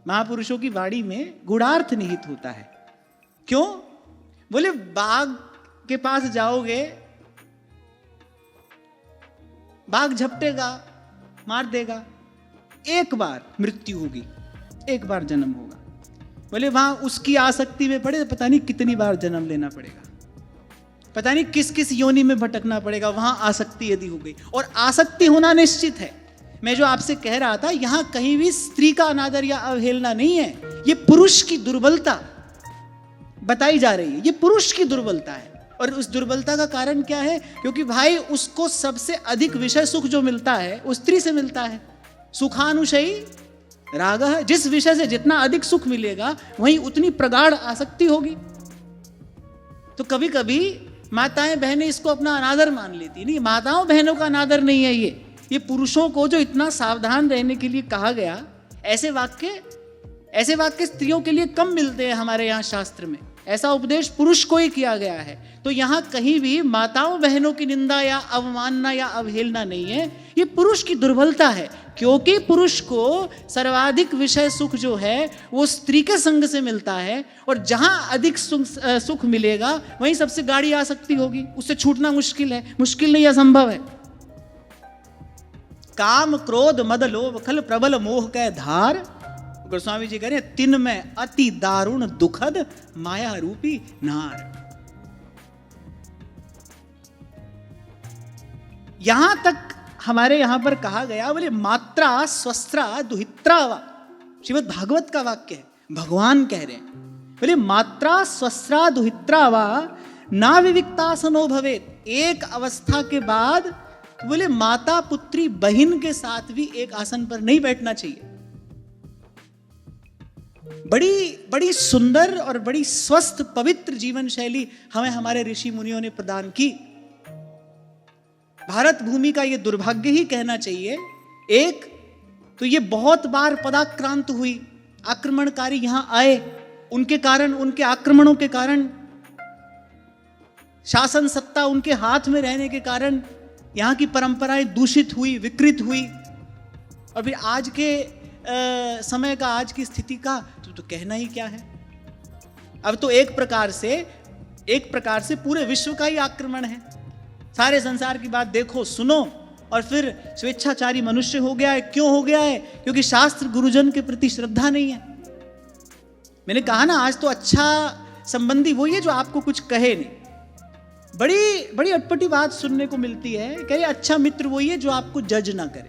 A: महापुरुषों की वाणी में गूढ़ार्थ निहित होता है। क्यों? बोले बाघ के पास जाओगे, बाघ झपटेगा, मार देगा, एक बार मृत्यु होगी, एक बार जन्म होगा। बोले वहां उसकी आसक्ति में पड़े तो पता नहीं कितनी बार जन्म लेना पड़ेगा, पता नहीं किस किस योनि में भटकना पड़ेगा, वहां आसक्ति यदि हो गई। और आसक्ति होना निश्चित है। मैं जो आपसे कह रहा था, यहां कहीं भी स्त्री का अनादर या अवहेलना नहीं है, ये पुरुष की दुर्बलता बताई जा रही है, ये पुरुष की दुर्बलता है। और उस दुर्बलता का कारण क्या है? क्योंकि भाई उसको सबसे अधिक विषय सुख जो मिलता है वो स्त्री से मिलता है। सुखानुशयी राग है, जिस विषय से जितना अधिक सुख मिलेगा वहीं उतनी प्रगाढ़ आसक्ति होगी। तो कभी कभी माताएं बहनें इसको अपना अनादर मान लेती। नहीं, माताओं बहनों का अनादर नहीं है ये पुरुषों को जो इतना सावधान रहने के लिए कहा गया, ऐसे वाक्य स्त्रियों के लिए कम मिलते हैं हमारे यहाँ शास्त्र में। ऐसा उपदेश पुरुष को ही किया गया है। तो यहाँ कहीं भी माताओं बहनों की निंदा या अवमानना या अवहेलना नहीं है, ये पुरुष की दुर्बलता है। क्योंकि पुरुष को सर्वाधिक विषय सुख जो है वो स्त्री के संग से मिलता है, और जहां अधिक सुख मिलेगा वहीं सबसे गाढ़ी आसक्ति होगी, उससे छूटना मुश्किल है। मुश्किल नहीं, असंभव है। काम क्रोध मद लोभ खल प्रबल मोह के धार, गोस्वामी जी कह रहे हैं, तिन में अति दारुण दुखद माया रूपी नार। यहां तक हमारे यहां पर कहा गया, बोले मात्रा स्वस्त्रा दुहित्रा वा, श्रीमद् भागवत का वाक्य है, भगवान कह रहे हैं। बोले मात्रा स्वस्त्रा दुहित्रा वा ना विविक्तासनो भवेत। एक अवस्था के बाद बोले माता पुत्री बहन के साथ भी एक आसन पर नहीं बैठना चाहिए। बड़ी सुंदर और बड़ी स्वस्थ पवित्र जीवन शैली हमें हमारे ऋषि मुनियों ने प्रदान की। भारत भूमि का ये दुर्भाग्य ही कहना चाहिए। एक तो ये बहुत बार पदाक्रांत हुई, आक्रमणकारी यहां आए, उनके कारण, उनके आक्रमणों के कारण, शासन सत्ता उनके हाथ में रहने के कारण यहाँ की परंपराएं दूषित हुई, विकृत हुई। और फिर आज के समय का, आज की स्थिति का तो कहना ही क्या है। अब तो एक प्रकार से पूरे विश्व का ही आक्रमण है। सारे संसार की बात देखो, सुनो, और फिर स्वेच्छाचारी मनुष्य हो गया है। क्यों हो गया है? क्योंकि शास्त्र गुरुजन के प्रति श्रद्धा नहीं है। मैंने कहा ना, आज तो अच्छा संबंधी वही है जो आपको कुछ कहे नहीं। बड़ी अटपटी बात सुनने को मिलती है, कह रहे अच्छा मित्र वही है जो आपको जज ना करे।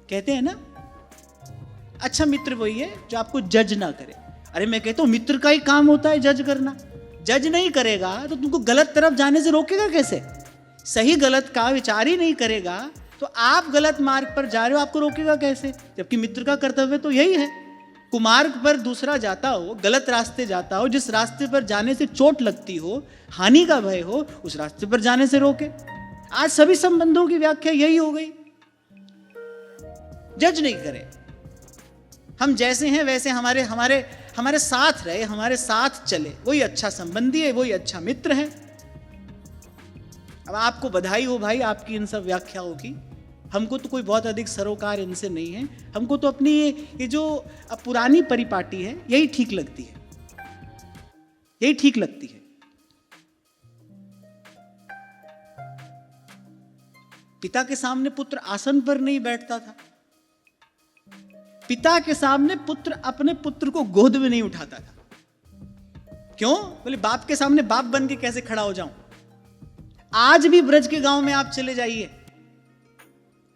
A: कहते हैं ना, अच्छा मित्र वही है जो आपको जज ना करे। अरे मैं कहता हूं मित्र का ही काम होता है जज करना। जज नहीं करेगा तो तुमको गलत तरफ जाने से रोकेगा कैसे? सही गलत का विचार ही नहीं करेगा तो आप गलत मार्ग पर जा रहे हो, आपको रोकेगा कैसे? जबकि मित्र का कर्तव्य तो यही है। कुमार्ग पर दूसरा जाता हो, गलत रास्ते जाता हो, जिस रास्ते पर जाने से चोट लगती हो, हानि का भय हो, उस रास्ते पर जाने से रोके। आज सभी संबंधों की व्याख्या यही हो गई, जज नहीं करे। हम जैसे हैं वैसे हमारे साथ रहे, हमारे साथ चले, वही अच्छा संबंधी है, वही अच्छा मित्र है। अब आपको बधाई हो भाई आपकी इन सब व्याख्याओं की। हमको तो कोई बहुत अधिक सरोकार इनसे नहीं है। हमको तो अपनी ये जो पुरानी परिपाटी है यही ठीक लगती है, यही ठीक लगती है। पिता के सामने पुत्र आसन पर नहीं बैठता था, पिता के सामने पुत्र अपने पुत्र को गोद में नहीं उठाता था। क्यों? बोले बाप के सामने बाप बन के कैसे खड़ा हो जाऊं। आज भी ब्रज के गांव में आप चले जाइए,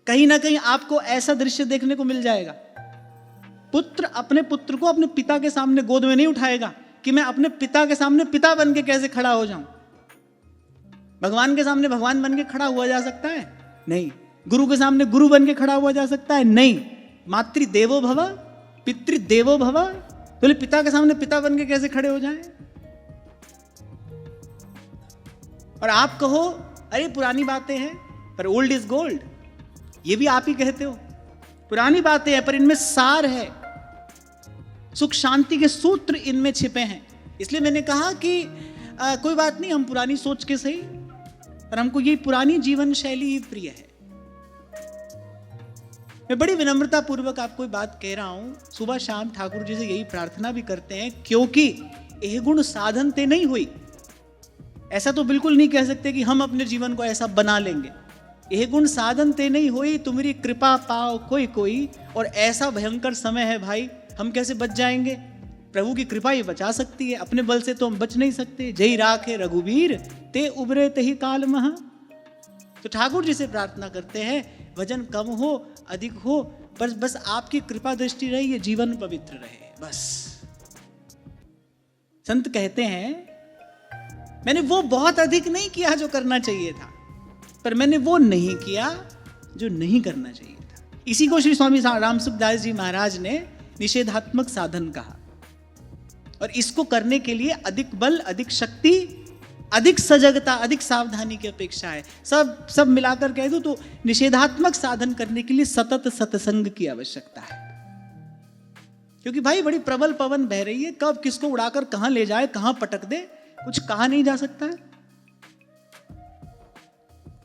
A: कहीं ना कहीं आपको ऐसा दृश्य देखने को मिल जाएगा। पुत्र अपने पुत्र को अपने पिता के सामने गोद में नहीं उठाएगा कि मैं अपने पिता के सामने पिता बन के कैसे खड़ा हो जाऊं। भगवान के सामने भगवान बन के खड़ा हुआ जा सकता है? नहीं। गुरु के सामने गुरु बन के खड़ा हुआ जा सकता है? नहीं। मातृदेवो भव पितृदेवो भव, बोले पिता के सामने पिता बन के कैसे खड़े हो जाएं? और आप कहो अरे पुरानी बातें हैं, पर ओल्ड इज गोल्ड, ये भी आप ही कहते हो। पुरानी बातें हैं पर इनमें सार है, सुख शांति के सूत्र इनमें छिपे हैं। इसलिए मैंने कहा कि कोई बात नहीं, हम पुरानी सोच के सही, पर हमको ये पुरानी जीवन शैली ही प्रिय है। मैं बड़ी विनम्रता पूर्वक आपको ये बात कह रहा हूं, सुबह शाम ठाकुर जी से यही प्रार्थना भी करते हैं, क्योंकि यह गुण साधन ते नहीं हुई। ऐसा तो बिल्कुल नहीं कह सकते कि हम अपने जीवन को ऐसा बना लेंगे। यह गुण साधन ते नहीं हुई, तुम्हारी कृपा पाओ कोई कोई। और ऐसा भयंकर समय है भाई, हम कैसे बच जाएंगे? प्रभु की कृपा ही बचा सकती है, अपने बल से तो हम बच नहीं सकते। जय राखे रघुवीर ते उबरे ते ही काल महा। तो ठाकुर जी से प्रार्थना करते हैं, वजन कम हो अधिक हो, बस आपकी कृपा दृष्टि रहे, ये जीवन पवित्र रहे बस। संत कहते हैं, मैंने वो बहुत अधिक नहीं किया जो करना चाहिए था, पर मैंने वो नहीं किया जो नहीं करना चाहिए था। इसी को श्री स्वामी रामसुखदास जी महाराज ने निषेधात्मक साधन कहा। और इसको करने के लिए अधिक बल, अधिक शक्ति, अधिक सजगता, अधिक सावधानी की अपेक्षा है। सब मिलाकर कह दूं तो निषेधात्मक साधन करने के लिए सतत सत्संग की आवश्यकता है। क्योंकि भाई बड़ी प्रबल पवन बह रही है, कब किसको उड़ाकर कहां ले जाए, कहां पटक दे, कुछ कहा नहीं जा सकता है।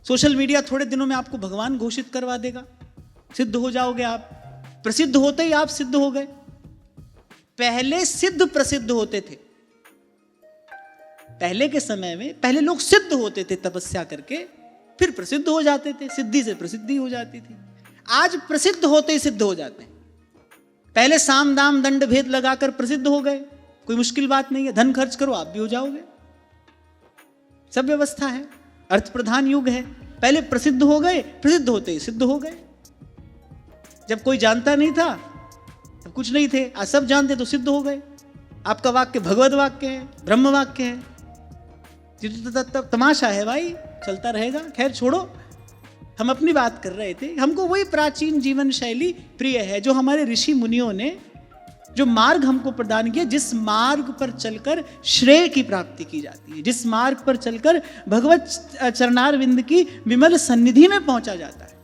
A: सोशल मीडिया थोड़े दिनों में आपको भगवान घोषित करवा देगा, सिद्ध हो जाओगे आप। प्रसिद्ध होते ही आप सिद्ध हो गए। पहले सिद्ध प्रसिद्ध होते थे। पहले के समय में पहले लोग सिद्ध होते थे तपस्या करके, फिर प्रसिद्ध हो जाते थे, सिद्धि से प्रसिद्धि हो जाती थी। आज प्रसिद्ध होते ही सिद्ध हो जाते हैं। पहले साम दाम दंड भेद लगाकर प्रसिद्ध हो गए, कोई मुश्किल बात नहीं है, धन खर्च करो आप भी हो जाओगे। सब व्यवस्था है, अर्थ प्रधान युग है। पहले प्रसिद्ध हो गए, प्रसिद्ध होते ही सिद्ध हो गए। जब कोई जानता नहीं था तब कुछ नहीं थे, आज सब जानते तो सिद्ध हो गए। आपका वाक्य भगवत वाक्य है, ब्रह्म वाक्य है। तब तमाशा है भाई, चलता रहेगा। खैर छोड़ो, हम अपनी बात कर रहे थे। हमको वही प्राचीन जीवन शैली प्रिय है जो हमारे ऋषि मुनियों ने, जो मार्ग हमको प्रदान किया, जिस मार्ग पर चलकर श्रेय की प्राप्ति की जाती है, जिस मार्ग पर चलकर भगवत चरणारविंद की विमल सन्निधि में पहुंचा जाता है।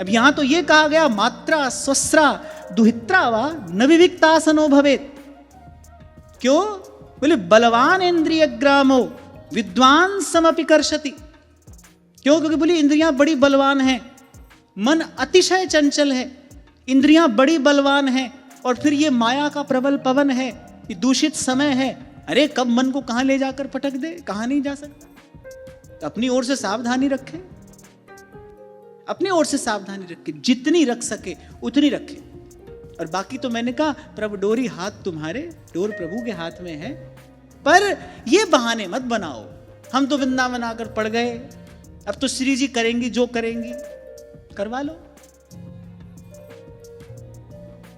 A: अब यहां तो यह कहा गया, मात्रा स्वस्रा दुहित्रा वा न विविक्तासनो भवेत। क्यों? बोले बलवान इंद्रिय ग्रामो विद्वान समपि कर्षति। क्यों? क्योंकि बोली इंद्रियां बड़ी बलवान हैं, मन अतिशय चंचल है, इंद्रियां बड़ी बलवान हैं, और फिर ये माया का प्रबल पवन है, ये दूषित समय है। अरे कब मन को कहां ले जाकर पटक दे, कहां नहीं जा सकता। तो अपनी ओर से सावधानी रखें, अपनी ओर से सावधानी रखें, जितनी रख सके उतनी रखें। और बाकी तो मैंने कहा, प्रभु डोरी हाथ तुम्हारे, डोर प्रभु के हाथ में है। पर ये बहाने मत बनाओ, हम तो वृंदावन आकर पड़ गए, अब तो श्री जी करेंगी जो करेंगी, करवा लो।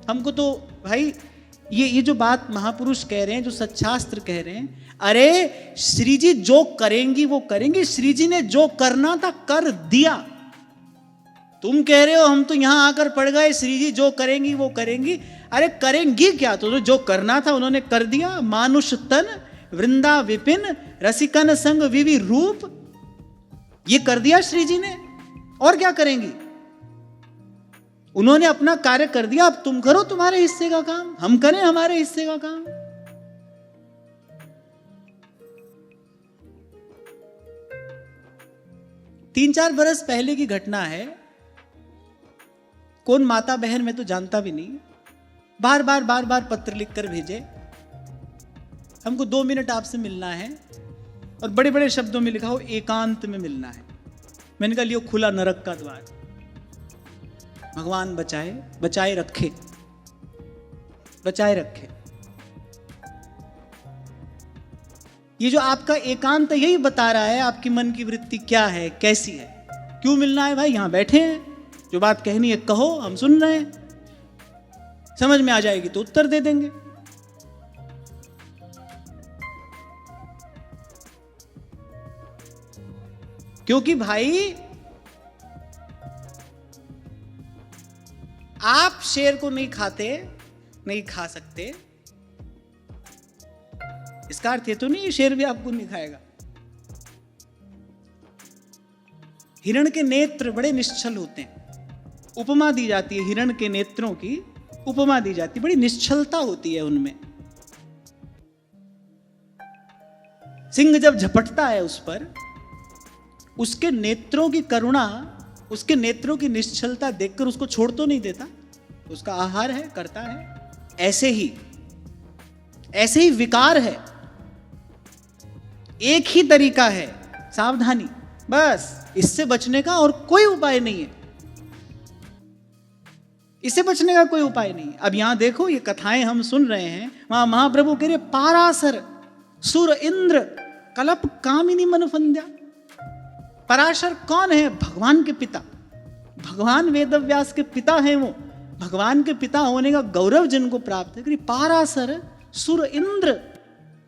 A: हमको तो भाई ये जो बात महापुरुष कह रहे हैं, जो सच्चास्त्र कह रहे हैं, अरे श्री जी जो करेंगी वो करेंगी। श्री जी ने जो करना था कर दिया। तुम कह रहे हो हम तो यहां आकर पड़ गए, श्री जी जो करेंगी वो करेंगी। अरे करेंगी क्या? तो जो करना था उन्होंने कर दिया। मानुष तन वृंदा विपिन रसिकन संग विवि रूप, ये कर दिया श्री जी ने। और क्या करेंगी? उन्होंने अपना कार्य कर दिया, अब तुम करो तुम्हारे हिस्से का काम, हम करें हमारे हिस्से का काम। तीन चार बरस पहले की घटना है। कौन माता बहन मैं तो जानता भी नहीं, बार बार पत्र लिखकर भेजे, हमको 2 मिनट आपसे मिलना है, और बड़े बड़े शब्दों में लिखा हो एकांत में मिलना है। मैंने कहा लियो खुला नरक का द्वार। भगवान बचाए, बचाए रखे, बचाए रखे। ये जो आपका एकांत यही बता रहा है आपकी मन की वृत्ति क्या है, कैसी है। क्यों मिलना है भाई? यहां बैठे हैं, जो बात कहनी है कहो, हम सुन रहे हैं, समझ में आ जाएगी तो उत्तर दे देंगे। क्योंकि भाई आप शेर को नहीं खाते, नहीं खा सकते, इसका अर्थ ये तो नहीं शेर भी आपको नहीं खाएगा। हिरण के नेत्र बड़े निश्चल होते हैं, उपमा दी जाती है हिरण के नेत्रों की, उपमा दी जाती है, बड़ी निश्चलता होती है उनमें। सिंह जब झपटता है उस पर, उसके नेत्रों की करुणा उसके नेत्रों की निश्चलता देखकर उसको छोड़ तो नहीं देता, उसका आहार है, करता है। ऐसे ही विकार है, एक ही तरीका है, सावधानी, बस इससे बचने का और कोई उपाय नहीं है, इससे बचने का कोई उपाय नहीं है। अब यहां देखो, ये कथाएं हम सुन रहे हैं, वहां महाप्रभु कह रहे पाराशर सुर इंद्र कलप कामिनी मनफंद्या। पराशर कौन है? भगवान के पिता, भगवान वेदव्यास के पिता हैं वो। भगवान के पिता होने का गौरव जिनको प्राप्त है, पाराशर सुर इंद्र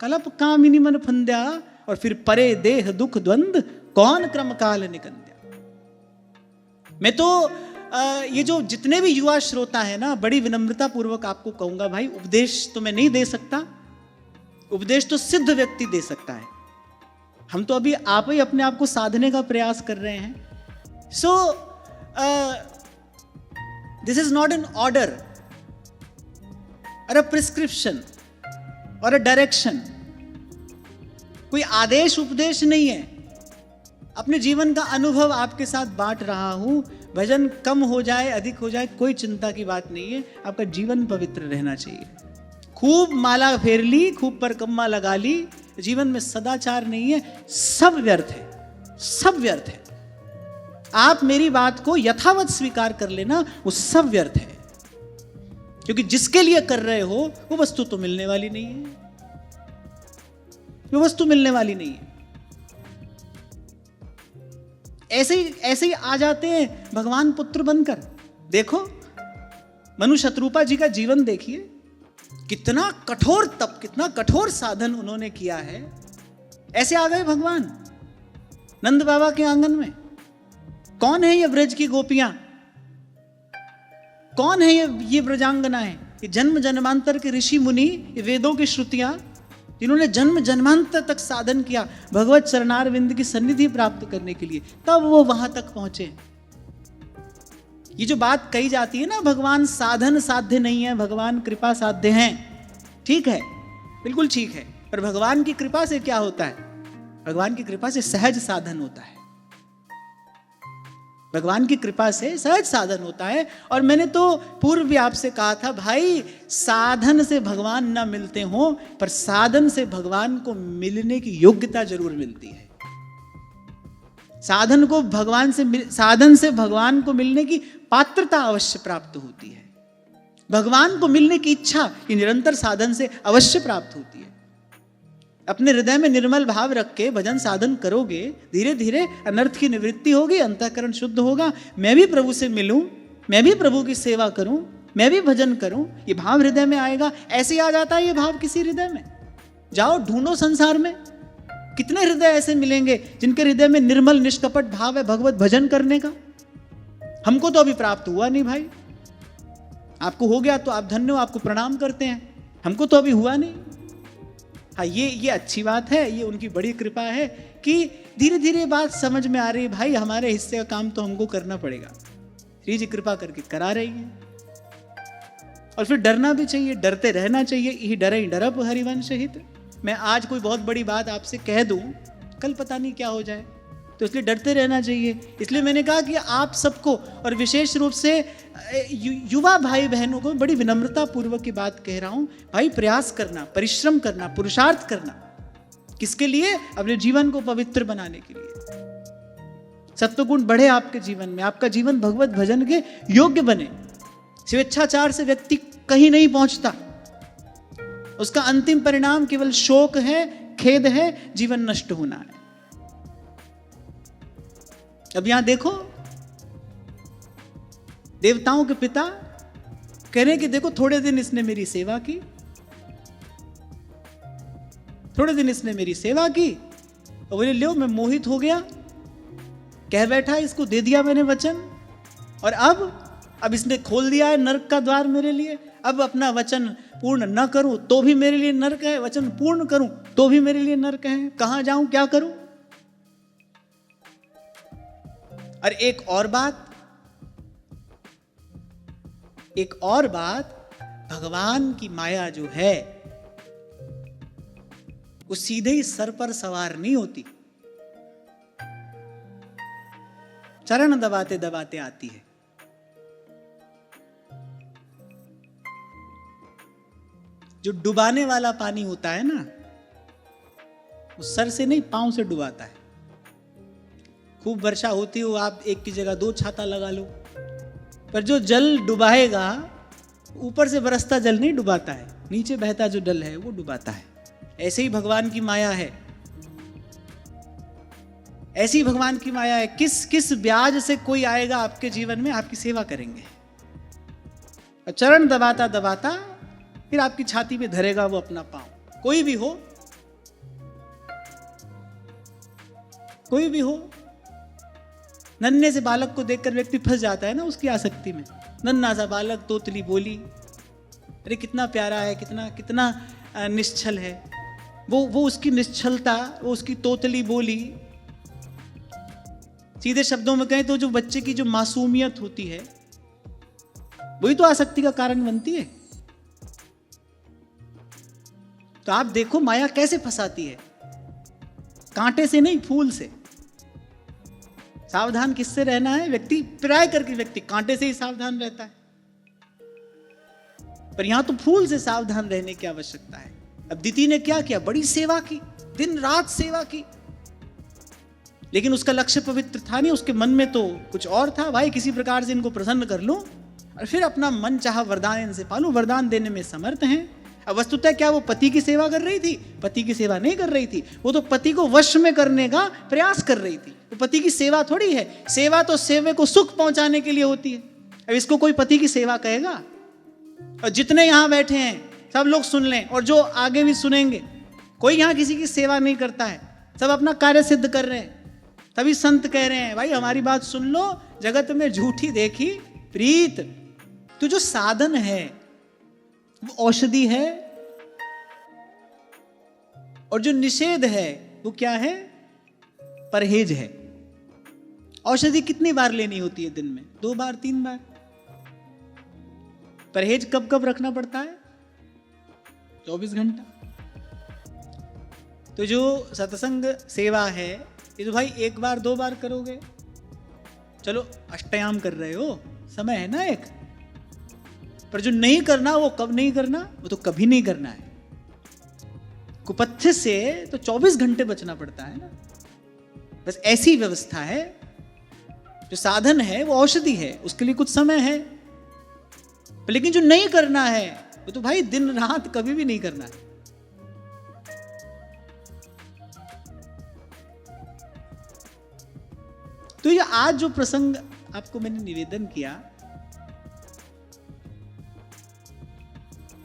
A: कलप कामिनी मनफंद्या, और फिर परे देह दुख द्वंद कौन क्रम काल निकंद्या। मैं तो ये जो जितने भी युवा श्रोता है ना, बड़ी विनम्रता पूर्वक आपको कहूंगा, भाई उपदेश तो मैं नहीं दे सकता, उपदेश तो सिद्ध व्यक्ति दे सकता है। हम तो अभी आप ही अपने आप को साधने का प्रयास कर रहे हैं। So this is not an order और अ प्रिस्क्रिप्शन और अ डायरेक्शन, कोई आदेश उपदेश नहीं है। अपने जीवन का अनुभव आपके साथ बांट रहा हूं। भजन कम हो जाए, अधिक हो जाए, कोई चिंता की बात नहीं है। आपका जीवन पवित्र रहना चाहिए। खूब माला फेर ली, खूब परकम्मा लगा ली, जीवन में सदाचार नहीं है, सब व्यर्थ है, सब व्यर्थ है। आप मेरी बात को यथावत स्वीकार कर लेना, वो सब व्यर्थ है, क्योंकि जिसके लिए कर रहे हो वो वस्तु तो मिलने वाली नहीं है, वो वस्तु मिलने वाली नहीं है। ऐसे ही आ जाते हैं भगवान पुत्र बनकर। देखो मनु शत्रुपा जी का जीवन देखिए, कितना कठोर तप, कितना कठोर साधन उन्होंने किया है। ऐसे आ गए भगवान नंद बाबा के आंगन में। कौन है ये ब्रज की गोपियां, कौन है ये ब्रजांगनाएं, ये जन्म जन्मांतर के ऋषि मुनि, ये वेदों की श्रुतियां, जिन्होंने जन्म जन्मांतर तक साधन किया भगवत चरणारविंद की सन्निधि प्राप्त करने के लिए, तब वो वहां तक पहुंचे। ये जो बात कही जाती है ना, भगवान साधन साध्य नहीं है, भगवान कृपा साध्य हैं, ठीक है, बिल्कुल ठीक है, पर भगवान की कृपा से क्या होता है? भगवान की कृपा से सहज साधन होता है। भगवान की कृपा से सहज साधन होता है। और मैंने तो पूर्व भी आपसे कहा था, भाई साधन से भगवान ना मिलते हो, पर साधन से भगवान को मिलने की योग्यता जरूर मिलती है। साधन से भगवान को मिलने की पात्रता अवश्य प्राप्त होती है। भगवान को मिलने की इच्छा ये निरंतर साधन से अवश्य प्राप्त होती है। अपने हृदय में निर्मल भाव रख के भजन साधन करोगे, धीरे धीरे अनर्थ की निवृत्ति होगी, अंतःकरण शुद्ध होगा। मैं भी प्रभु से मिलूं, मैं भी प्रभु की सेवा करूं, मैं भी भजन करूं, ये भाव हृदय में आएगा। ऐसे ही आ जाता है ये भाव किसी हृदय में। जाओ ढूंढो संसार में, कितने हृदय ऐसे मिलेंगे जिनके हृदय में निर्मल निष्कपट भाव है भगवत भजन करने का। हमको तो अभी प्राप्त हुआ नहीं भाई, आपको हो गया तो आप धन्य हो, आपको प्रणाम करते हैं, हमको तो अभी हुआ नहीं। हाँ, ये अच्छी बात है, ये उनकी बड़ी कृपा है कि धीरे धीरे बात समझ में आ रही है। भाई हमारे हिस्से का काम तो हमको करना पड़ेगा, श्री जी कृपा करके करा रही है। और फिर डरना भी चाहिए, डरते रहना चाहिए। यही डरे डरप हरिवंश हित। मैं आज कोई बहुत बड़ी बात आपसे कह दूं, कल पता नहीं क्या हो जाए, तो इसलिए डरते रहना चाहिए। इसलिए मैंने कहा कि आप सबको, और विशेष रूप से युवा भाई बहनों को बड़ी विनम्रता पूर्वक की बात कह रहा हूं, भाई प्रयास करना, परिश्रम करना, पुरुषार्थ करना। किसके लिए? अपने जीवन को पवित्र बनाने के लिए। सत्वगुण बढ़े आपके जीवन में, आपका जीवन भगवत भजन के योग्य बने। स्वेच्छाचार से व्यक्ति कहीं नहीं पहुंचता, उसका अंतिम परिणाम केवल शोक है, खेद है, जीवन नष्ट होना है। अब यहां देखो, देवताओं के पिता कह रहे हैं कि देखो थोड़े दिन इसने मेरी सेवा की, थोड़े दिन इसने मेरी सेवा की, और बोले लो मैं मोहित हो गया, कह बैठा, इसको दे दिया मैंने वचन, और अब इसने खोल दिया है नरक का द्वार मेरे लिए। अब अपना वचन पूर्ण न करूं तो भी मेरे लिए नरक है, वचन पूर्ण करूं तो भी मेरे लिए नरक है। कहां जाऊं, क्या करूं? और एक और बात, भगवान की माया जो है वो सीधे ही सर पर सवार नहीं होती। चरण दबाते दबाते आती है। जो डुबाने वाला पानी होता है ना, वो सर से नहीं पांव से डुबाता है। खूब वर्षा होती हो, आप एक की जगह 2 छाता लगा लो, पर जो जल डुबाएगा ऊपर से बरसता जल नहीं डुबाता है, नीचे बहता जो जल है वो डुबाता है। ऐसे ही भगवान की माया है, ऐसी भगवान की माया है। किस किस ब्याज से कोई आएगा आपके जीवन में, आपकी सेवा करेंगे। और चरण दबाता दबाता फिर आपकी छाती पे धरेगा वो अपना पांव। कोई भी हो, कोई भी हो। नन्हे से बालक को देखकर व्यक्ति फंस जाता है ना उसकी आसक्ति में। नन्हा सा बालक, तोतली बोली, अरे कितना प्यारा है, कितना कितना निश्चल है। वो उसकी निश्चलता, वो उसकी तोतली बोली, सीधे शब्दों में कहें तो जो बच्चे की जो मासूमियत होती है, वही तो आसक्ति का कारण बनती है। तो आप देखो माया कैसे फंसाती है, कांटे से नहीं, फूल से। सावधान किससे रहना है? व्यक्ति प्राय करके व्यक्ति कांटे से ही सावधान रहता है, पर यहां तो फूल से सावधान रहने की आवश्यकता है। अब दिति ने क्या किया? बड़ी सेवा की, दिन रात सेवा की, लेकिन उसका लक्ष्य पवित्र था नहीं। उसके मन में तो कुछ और था, भाई किसी प्रकार से इनको प्रसन्न कर लूं और फिर अपना मन चाहा वरदान इनसे पालूं। वरदान देने में समर्थ हैं। अब वस्तुतः क्या वो पति की सेवा कर रही थी? पति की सेवा नहीं कर रही थी, वो तो पति को वश में करने का प्रयास कर रही थी। तो पति की सेवा थोड़ी है, सेवा तो सेवे को सुख पहुंचाने के लिए होती है। अब इसको कोई पति की सेवा कहेगा? और जितने यहां बैठे हैं सब लोग सुन लें, और जो आगे भी सुनेंगे, कोई यहां किसी की सेवा नहीं करता है, सब अपना कार्य सिद्ध कर रहे हैं। तभी संत कह रहे हैं, भाई हमारी बात सुन लो, जगत में झूठी देखी प्रीत। तो जो साधन है वो औषधि है, और जो निषेध है वो क्या है? परहेज है। औषधि कितनी बार लेनी होती है दिन में? 2 बार 3 बार। परहेज कब कब रखना पड़ता है? 24 घंटा। तो जो सत्संग सेवा है, ये तो भाई 1 बार 2 बार करोगे, चलो अष्टयाम कर रहे हो, समय है ना एक। पर जो नहीं करना वो कब नहीं करना? वो तो कभी नहीं करना है। कुपथ्य से तो 24 घंटे बचना पड़ता है ना। बस ऐसी व्यवस्था है। जो साधन है वो औषधि है, उसके लिए कुछ समय है। लेकिन जो नहीं करना है वो तो भाई दिन रात कभी भी नहीं करना है। तो ये आज जो प्रसंग आपको मैंने निवेदन किया,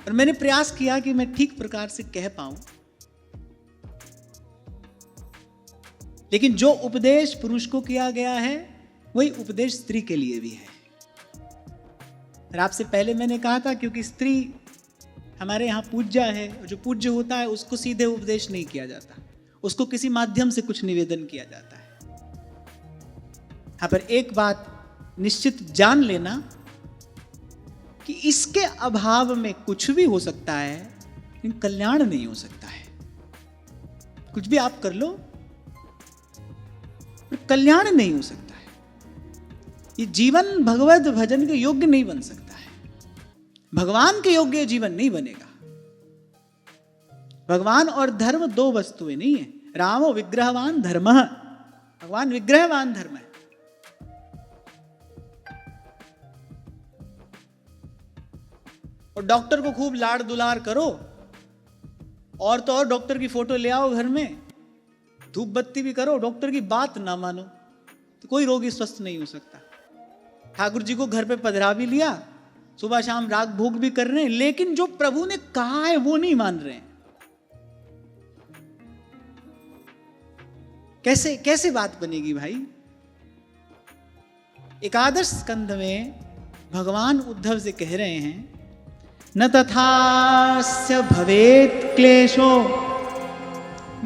A: और मैंने प्रयास किया कि मैं ठीक प्रकार से कह पाऊं, लेकिन जो उपदेश पुरुष को किया गया है वही उपदेश स्त्री के लिए भी है। और आपसे पहले मैंने कहा था, क्योंकि स्त्री हमारे यहाँ पूज्य है, और जो पूज्य होता है उसको सीधे उपदेश नहीं किया जाता, उसको किसी माध्यम से कुछ निवेदन किया जाता है। हाँ, पर एक बात निश्चित जान लेना कि इसके अभाव में कुछ भी हो सकता है, लेकिन कल्याण नहीं हो सकता है। कुछ भी आप कर लो, पर कल्याण नहीं हो सकता है। ये जीवन भगवत भजन के योग्य नहीं बन सकता है। भगवान के योग्य जीवन नहीं बनेगा। भगवान और धर्म 2 वस्तुएं नहीं है। रामो विग्रहवान धर्मः, भगवान विग्रहवान धर्म है। और डॉक्टर को खूब लाड़ दुलार करो, और तो और डॉक्टर की फोटो ले आओ घर में, धूप बत्ती भी करो, डॉक्टर की बात ना मानो, तो कोई रोगी स्वस्थ नहीं हो सकता। ठाकुर जी को घर पे पधरा भी लिया, सुबह शाम राग भोग भी कर रहे हैं, लेकिन जो प्रभु ने कहा है वो नहीं मान रहे हैं। कैसे कैसे बात बनेगी भाई? एकादश स्कंध में भगवान उद्धव से कह रहे हैं, न तथास्य भवेत् क्लेशो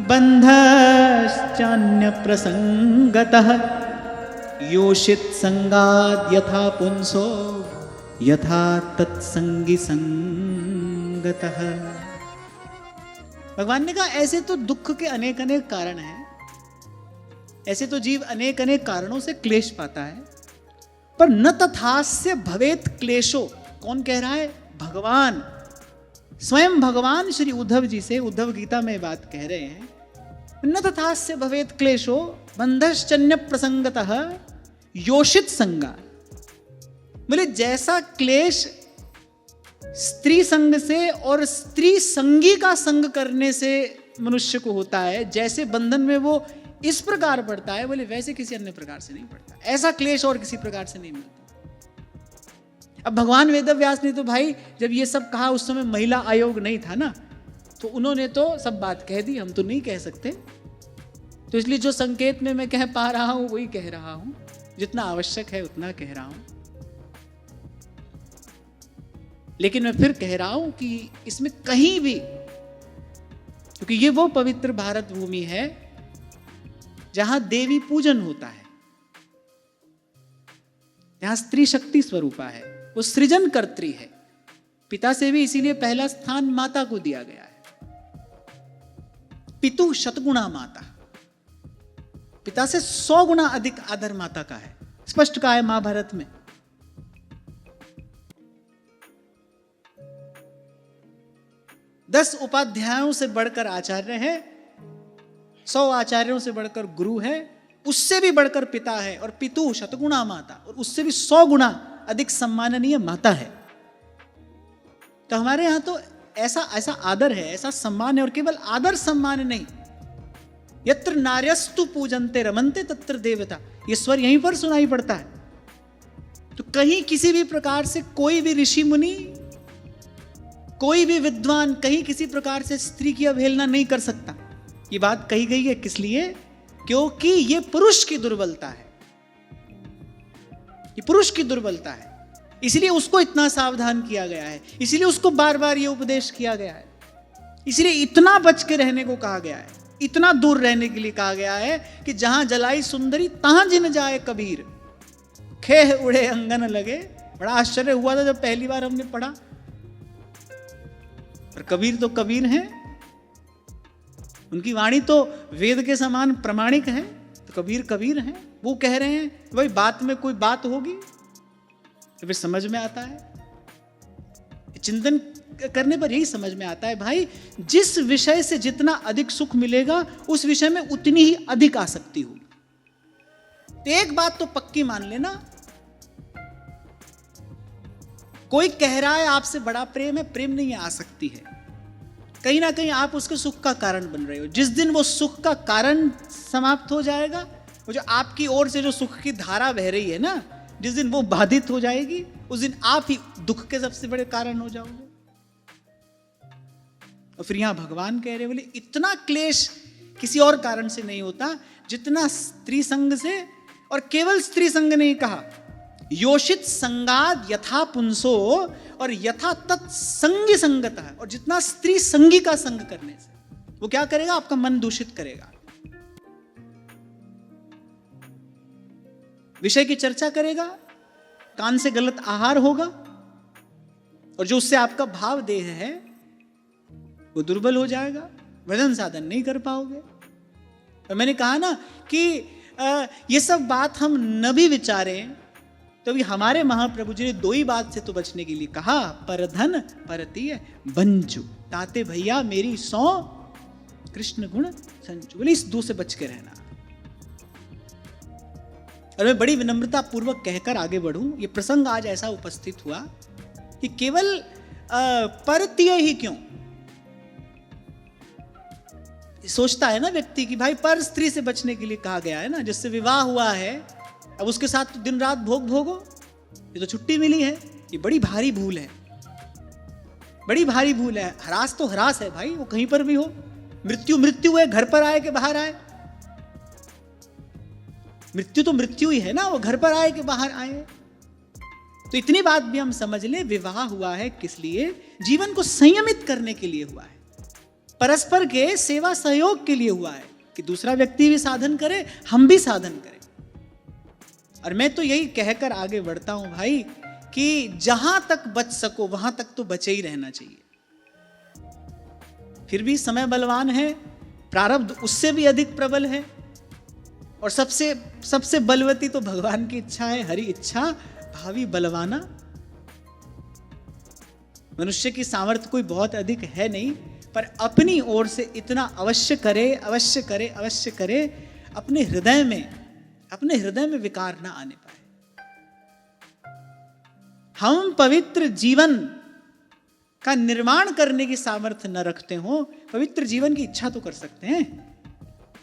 A: बंधश्चान्य प्रसंगतः योषित संगाद यथा पुंसो यथा तत्संगी संगतः। भगवान ने कहा ऐसे तो दुख के अनेक अनेक कारण हैं, ऐसे तो जीव अनेक अनेक कारणों से क्लेश पाता है, पर न तथास्य भवेत क्लेशो। कौन कह रहा है? भगवान स्वयं। भगवान श्री उद्धव जी से उद्धव गीता में बात कह रहे हैं, न तथास्य भवेत क्लेशो बंधश्चन्य प्रसंगतः योषित संगा। बोले जैसा क्लेश स्त्री संग से और स्त्री संगी का संग करने से मनुष्य को होता है, जैसे बंधन में वो इस प्रकार पड़ता है, बोले वैसे किसी अन्य प्रकार से नहीं पड़ता। ऐसा क्लेश और किसी प्रकार से नहीं मिलता। अब भगवान वेदव्यास ने तो भाई जब ये सब कहा उस समय महिला आयोग नहीं था ना, तो उन्होंने तो सब बात कह दी, हम तो नहीं कह सकते। तो इसलिए जो संकेत में मैं कह पा रहा हूं वही कह रहा हूं, जितना आवश्यक है उतना कह रहा हूं। लेकिन मैं फिर कह रहा हूं कि इसमें कहीं भी, क्योंकि ये वो पवित्र भारत भूमि है जहां देवी पूजन होता है, जहां स्त्री शक्ति स्वरूपा है, वो सृजन कर्त्री है। पिता से भी इसीलिए पहला स्थान माता को दिया गया है। पितु शतगुणा माता, पिता से 100 गुना अधिक आदर माता का है। स्पष्ट कहा है महाभारत में। दस उपाध्यायों से बढ़कर आचार्य है, 100 आचार्यों से बढ़कर गुरु है, उससे भी बढ़कर पिता है, और पितु शतगुणा माता, और उससे भी 100 गुना अधिक सम्माननीय माता है। तो हमारे यहां तो ऐसा ऐसा आदर है, ऐसा सम्मान है, और केवल आदर सम्मान नहीं, यत्र नार्यस्तु पूजन्ते रमन्ते तत्र देवता, ये स्वर यहीं पर सुनाई पड़ता है। तो कहीं किसी भी प्रकार से कोई भी ऋषि मुनि, कोई भी विद्वान कहीं किसी प्रकार से स्त्री की अवहेलना नहीं कर सकता। ये बात कही गई है किस लिए? क्योंकि ये पुरुष की दुर्बलता है, ये पुरुष की दुर्बलता है, इसलिए उसको इतना सावधान किया गया है, इसलिए उसको बार बार ये उपदेश किया गया है, इसलिए इतना बच के रहने को कहा गया है, इतना दूर रहने के लिए कहा गया है कि जहां जलाई सुंदरी तहां जिन जाए कबीर, खेह उड़े अंगन लगे। बड़ा आश्चर्य हुआ था जब पहली बार हमने पढ़ा, पर कबीर तो कबीर हैं, उनकी वाणी तो वेद के समान प्रमाणिक है, तो कबीर कबीर हैं। वो कह रहे हैं भाई बात में कोई बात होगी तो फिर समझ में आता है, चिंतन करने पर यही समझ में आता है भाई, जिस विषय से जितना अधिक सुख मिलेगा उस विषय में उतनी ही अधिक आसक्ति होगी। तो एक बात तो पक्की मान लेना, कोई कह रहा है आपसे बड़ा प्रेम है, प्रेम नहीं है, आसक्ति है। कहीं ना कहीं आप उसके सुख का कारण बन रहे हो। जिस दिन वो सुख का कारण समाप्त हो जाएगा, वो जो आपकी ओर से जो सुख की धारा बह रही है ना, जिस दिन वो बाधित हो जाएगी, उस दिन आप ही दुख के सबसे बड़े कारण हो जाओगे। और फिर यहां भगवान कह रहे बोले इतना क्लेश किसी और कारण से नहीं होता जितना स्त्री संग से, और केवल स्त्री संग नहीं कहा, योषित संगाद यथा पुंसो, और यथा तत्संगी संगत है, और जितना स्त्री संगी का संग करने से वो क्या करेगा? आपका मन दूषित करेगा, विषय की चर्चा करेगा, कान से गलत आहार होगा, और जो उससे आपका भाव देह है वो दुर्बल हो जाएगा, भजन साधन नहीं कर पाओगे। और मैंने कहा ना कि ये सब बात हम न भी विचारें तो भी हमारे महाप्रभु जी ने 2 ही बात से तो बचने के लिए कहा, परधन परतीय बंजू, ताते भैया मेरी 100 कृष्ण गुण संचू। बोले इस 2 से बच के रहना। और मैं बड़ी विनम्रता पूर्वक कहकर आगे बढ़ूं, ये प्रसंग आज ऐसा उपस्थित हुआ कि केवल परतीय ही क्यों, सोचता है ना व्यक्ति कि भाई पर स्त्री से बचने के लिए कहा गया है ना, जिससे विवाह हुआ है, अब उसके साथ तो दिन रात भोग भोगो, ये तो छुट्टी मिली है। ये बड़ी भारी भूल है, बड़ी भारी भूल है। हरास तो हरास है भाई, वो कहीं पर भी हो। मृत्यु मृत्यु है, घर पर आए कि बाहर आए, मृत्यु तो मृत्यु ही है ना, वो घर पर आए कि बाहर आए। तो इतनी बात भी हम समझ ले, विवाह हुआ है किस लिए? जीवन को संयमित करने के लिए हुआ है, परस्पर के सेवा सहयोग के लिए हुआ है, कि दूसरा व्यक्ति भी साधन करे, हम भी साधन करें। और मैं तो यही कहकर आगे बढ़ता हूं भाई कि जहां तक बच सको वहां तक तो बचे ही रहना चाहिए। फिर भी समय बलवान है, प्रारब्ध उससे भी अधिक प्रबल है, और सबसे सबसे बलवती तो भगवान की इच्छा है, हरि इच्छा भावी बलवाना। मनुष्य की सामर्थ्य कोई बहुत अधिक है नहीं, पर अपनी ओर से इतना अवश्य करे, अवश्य करे, अवश्य करे, अपने हृदय में विकार ना आने पाए। हम पवित्र जीवन का निर्माण करने की सामर्थ्य न रखते हो, पवित्र जीवन की इच्छा तो कर सकते हैं,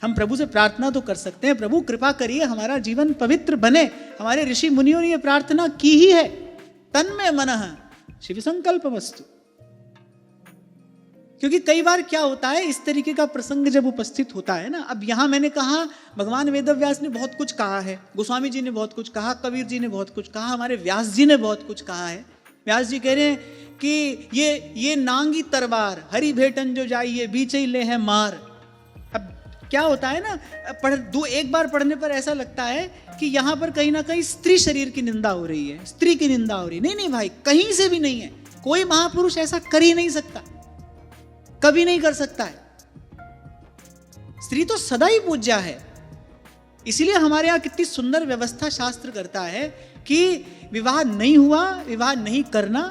A: हम प्रभु से प्रार्थना तो कर सकते हैं, प्रभु कृपा करिए हमारा जीवन पवित्र बने। हमारे ऋषि मुनियों ने यह प्रार्थना की ही है, तन्मय मनः शिव संकल्प वस्तु। क्योंकि कई बार क्या होता है, इस तरीके का प्रसंग जब उपस्थित होता है ना, अब यहां मैंने कहा भगवान वेदव्यास ने बहुत कुछ कहा है, गोस्वामी जी ने बहुत कुछ कहा, कबीर जी ने बहुत कुछ कहा, हमारे व्यास जी ने बहुत कुछ कहा है। व्यास जी कह रहे हैं कि ये नांगी तरवार हरि भेटन जो जाइए बीचे ले है मार। अब क्या होता है ना, एक बार पढ़ने पर ऐसा लगता है कि यहां पर कहीं ना कहीं स्त्री शरीर की निंदा हो रही है, स्त्री की निंदा हो रही है। नहीं भाई, कहीं से भी नहीं है। कोई महापुरुष ऐसा कर ही नहीं सकता, कभी नहीं कर सकता है। स्त्री तो सदा ही पूज्या है। इसीलिए हमारे यहां कितनी सुंदर व्यवस्था शास्त्र करता है कि विवाह नहीं हुआ, विवाह नहीं करना।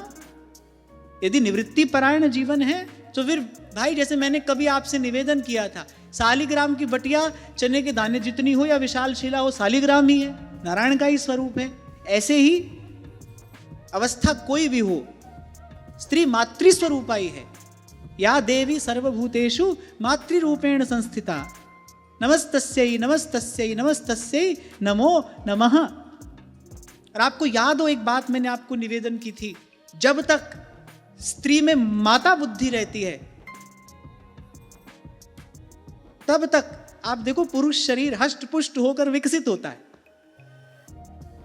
A: यदि निवृत्ति परायण जीवन है तो फिर भाई, जैसे मैंने कभी आपसे निवेदन किया था, सालिग्राम की बटिया चने के दाने जितनी हो या विशाल शिला हो, सालिग्राम ही है, नारायण का ही स्वरूप है। ऐसे ही अवस्था कोई भी हो, स्त्री मातृ स्वरूपा ही है। या देवी सर्वभूतेषु मातृरूपेण संस्थिता, नमस्तस्यै नमस्तस्यै नमस्तस्यै नमो नमः। और आपको याद हो, एक बात मैंने आपको निवेदन की थी, जब तक स्त्री में माता बुद्धि रहती है तब तक आप देखो पुरुष शरीर हष्ट पुष्ट होकर विकसित होता है।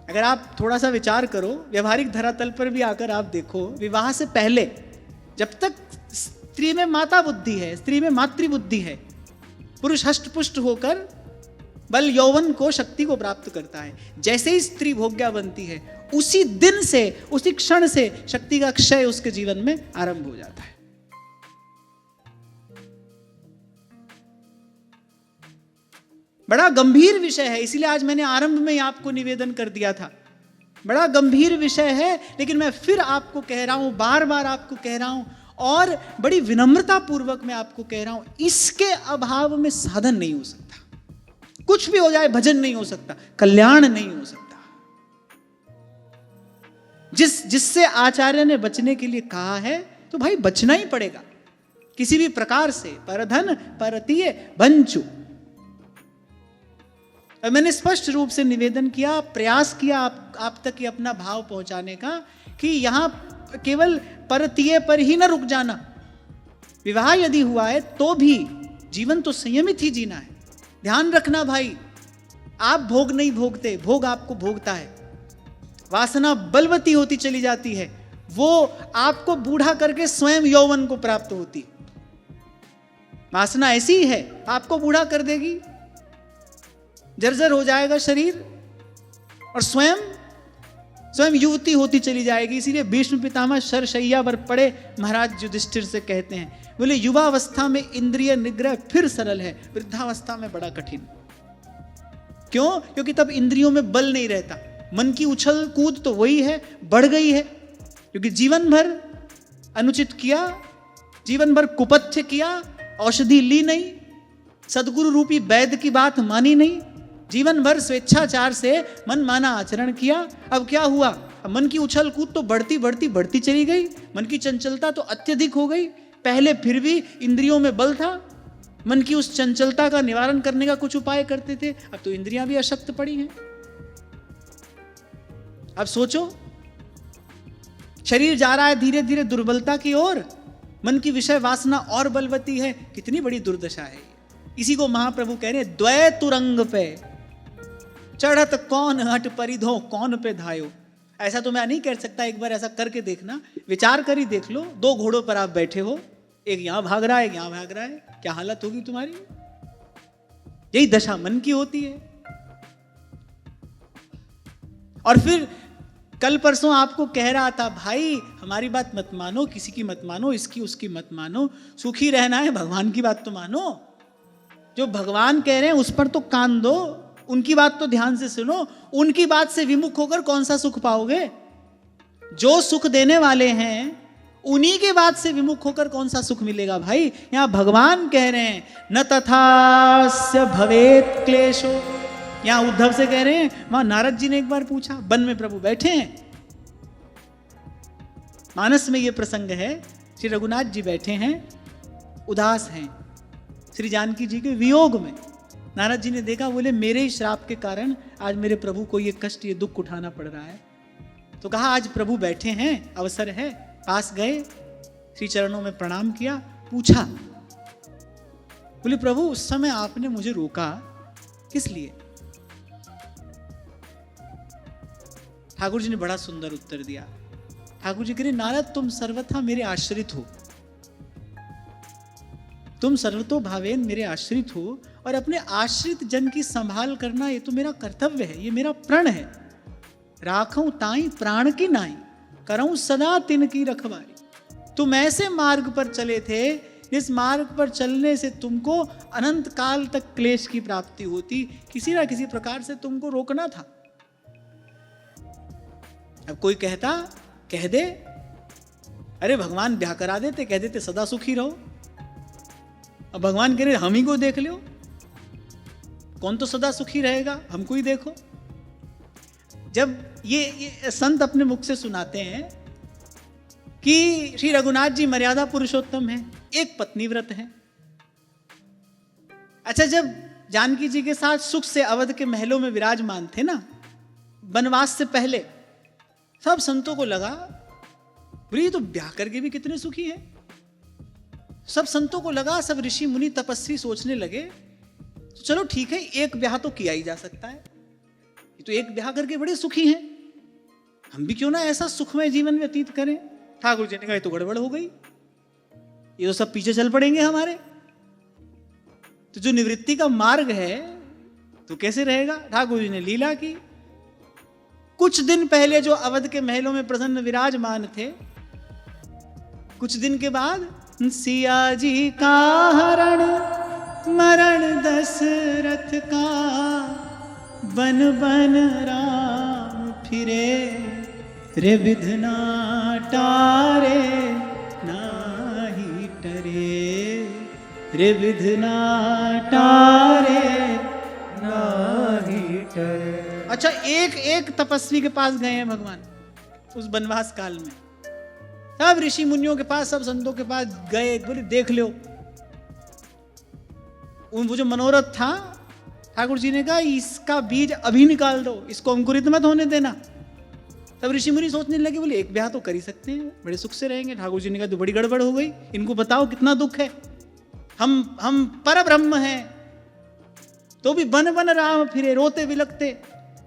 A: अगर आप थोड़ा सा विचार करो, व्यवहारिक धरातल पर भी आकर आप देखो, विवाह से पहले जब तक स्त्री में माता बुद्धि है, स्त्री में मातृ बुद्धि है, पुरुष हष्ट पुष्ट होकर बल यौवन को, शक्ति को प्राप्त करता है। जैसे ही स्त्री भोग्या बनती है, उसी दिन से, उसी क्षण से शक्ति का क्षय उसके जीवन में आरंभ हो जाता है। बड़ा गंभीर विषय है, इसीलिए आज मैंने आरंभ में ही आपको निवेदन कर दिया था। बड़ा गंभीर विषय है, लेकिन मैं फिर आपको कह रहा हूं, बार बार आपको कह रहा हूं, और बड़ी विनम्रता पूर्वक मैं आपको कह रहा हूं, इसके अभाव में साधन नहीं हो सकता। कुछ भी हो जाए, भजन नहीं हो सकता, कल्याण नहीं हो सकता। जिससे आचार्य ने बचने के लिए कहा है, तो भाई बचना ही पड़ेगा किसी भी प्रकार से। परधन परतीय भंचु। और मैंने स्पष्ट रूप से निवेदन किया, प्रयास किया आप तक ये अपना भाव पहुंचाने का, कि यहां केवल परतीय पर ही ना रुक जाना। विवाह यदि हुआ है तो भी जीवन तो संयमित ही जीना है। ध्यान रखना भाई, आप भोग नहीं भोगते, भोग आपको भोगता है। वासना बलवती होती चली जाती है, वो आपको बूढ़ा करके स्वयं यौवन को प्राप्त होती। वासना ऐसी ही है, आपको बूढ़ा कर देगी, जर्जर हो जाएगा शरीर, और स्वयं युवती होती चली जाएगी। इसीलिए भीष्म पितामह शरशैया पर पड़े महाराज युधिष्ठिर से कहते हैं, बोले युवावस्था में इंद्रिय निग्रह फिर सरल है, वृद्धावस्था में बड़ा कठिन। क्यों? क्योंकि तब इंद्रियों में बल नहीं रहता। मन की उछल कूद तो वही है, बढ़ गई है, क्योंकि जीवन भर अनुचित किया, जीवन भर कुपथ्य किया, औषधि ली नहीं, सदगुरु रूपी वैद्य की बात मानी नहीं, जीवन भर स्वेच्छाचार से मन माना आचरण किया। अब क्या हुआ? अब मन की उछल कूद तो बढ़ती चली गई, मन की चंचलता तो अत्यधिक हो गई। पहले फिर भी इंद्रियों में बल था, मन की उस चंचलता का निवारण करने का कुछ उपाय करते थे, अब तो इंद्रियां भी अशक्त पड़ी हैं। अब सोचो, शरीर जा रहा है धीरे धीरे दुर्बलता की ओर, मन की विषय वासना और बलवती है, कितनी बड़ी दुर्दशा है। इसी को महाप्रभु कह रहे हैं, द्वै तुरंग पे चढ़त कौन हट परिधो कौन पे धायो। ऐसा तो मैं नहीं कह सकता, एक बार ऐसा करके देखना, विचार कर ही देख लो। दो घोड़ों पर आप बैठे हो, एक यहां भाग रहा है, एक यहां भाग रहा है, क्या हालत होगी तुम्हारी? यही दशा मन की होती है। और फिर कल परसों आपको कह रहा था, भाई हमारी बात मत मानो, किसी की मत मानो, इसकी उसकी मत मानो, सुखी रहना है भगवान की बात तो मानो। जो भगवान कह रहे हैं उस पर तो कान दो, उनकी बात तो ध्यान से सुनो, उनकी बात से विमुख होकर कौन सा सुख पाओगे? जो सुख देने वाले हैं उन्हीं के बात से विमुख होकर कौन सा सुख मिलेगा भाई? यहां भगवान कह रहे हैं न तथास्य भवेत क्लेशो। यहां उद्धव से कह रहे हैं, वहां नारद जी ने एक बार पूछा, वन में प्रभु बैठे हैं, मानस में यह प्रसंग है, श्री रघुनाथ जी बैठे हैं, उदास हैं श्री जानकी जी के वियोग में। नारद जी ने देखा, बोले मेरे ही श्राप के कारण आज मेरे प्रभु को ये कष्ट, ये दुख उठाना पड़ रहा है। तो कहा आज प्रभु बैठे हैं, अवसर है, पास गए, श्री चरणों में प्रणाम किया, पूछा, बोले प्रभु उस समय आपने मुझे रोका किस लिए? ठाकुर जी ने बड़ा सुंदर उत्तर दिया। ठाकुर जी कह रहे, नारद तुम सर्वथा मेरे आश्रित हो, तुम सर्वतो भावेन मेरे आश्रित हो, और अपने आश्रित जन की संभाल करना ये तो मेरा कर्तव्य है, ये मेरा प्रण है। राखूं ताई प्राण की नाई, करऊं सदा तिन की रखवारी। तुम ऐसे मार्ग पर चले थे जिस मार्ग पर चलने से तुमको अनंत काल तक क्लेश की प्राप्ति होती, किसी ना किसी प्रकार से तुमको रोकना था। अब कोई कहता, कह दे, अरे भगवान ब्याह करा देते, कह देते सदा सुखी रहो। अब भगवान कह रहे हम ही को देख लो, कौन तो सदा सुखी रहेगा, हमको ही देखो। जब ये संत अपने मुख से सुनाते हैं कि श्री रघुनाथ जी मर्यादा पुरुषोत्तम हैं, एक पत्नी व्रत है। अच्छा, जब जानकी जी के साथ सुख से अवध के महलों में विराजमान थे ना, वनवास से पहले, सब संतों को लगा बोले ये तो ब्याह करके भी कितने सुखी हैं। सब संतों को लगा, सब ऋषि मुनि तपस्वी सोचने लगे, तो चलो ठीक है, एक ब्याह तो किया ही जा सकता है, ये तो एक ब्याह करके बड़े सुखी हैं, हम भी क्यों ना ऐसा सुखमय जीवन व्यतीत करें। ठाकुर जी ने कहा ये तो गड़बड़ हो गई, ये तो सब पीछे चल पड़ेंगे हमारे, तो जो निवृत्ति का मार्ग है तो कैसे रहेगा। ठाकुर जी ने लीला की। कुछ दिन पहले जो अवध के महलों में प्रसन्न विराजमान थे, कुछ दिन के बाद सिया जी का हरण मरण दशरथ का, बन बन राम फिरे रे विधना टारे नाही टरे, रे विधना टारे नाही टरे। अच्छा, एक एक तपस्वी के पास गए हैं भगवान उस वनवास काल में, सब ऋषि मुनियों के पास, सब संतों के पास गए, बोले देख लो वो जो मनोरथ था। ठाकुर जी ने कहा इसका बीज अभी निकाल दो, इसको अंकुरित मत होने देना। तब ऋषि मुनि सोचने लगे, बोले एक ब्याह तो कर ही सकते हैं, बड़े सुख से रहेंगे। ठाकुर जी ने कहा तो बड़ी गड़बड़ हो गई, इनको बताओ कितना दुख है, हम पर ब्रह्म हैं तो भी बन बन राम फिरे, रोते बिलखते,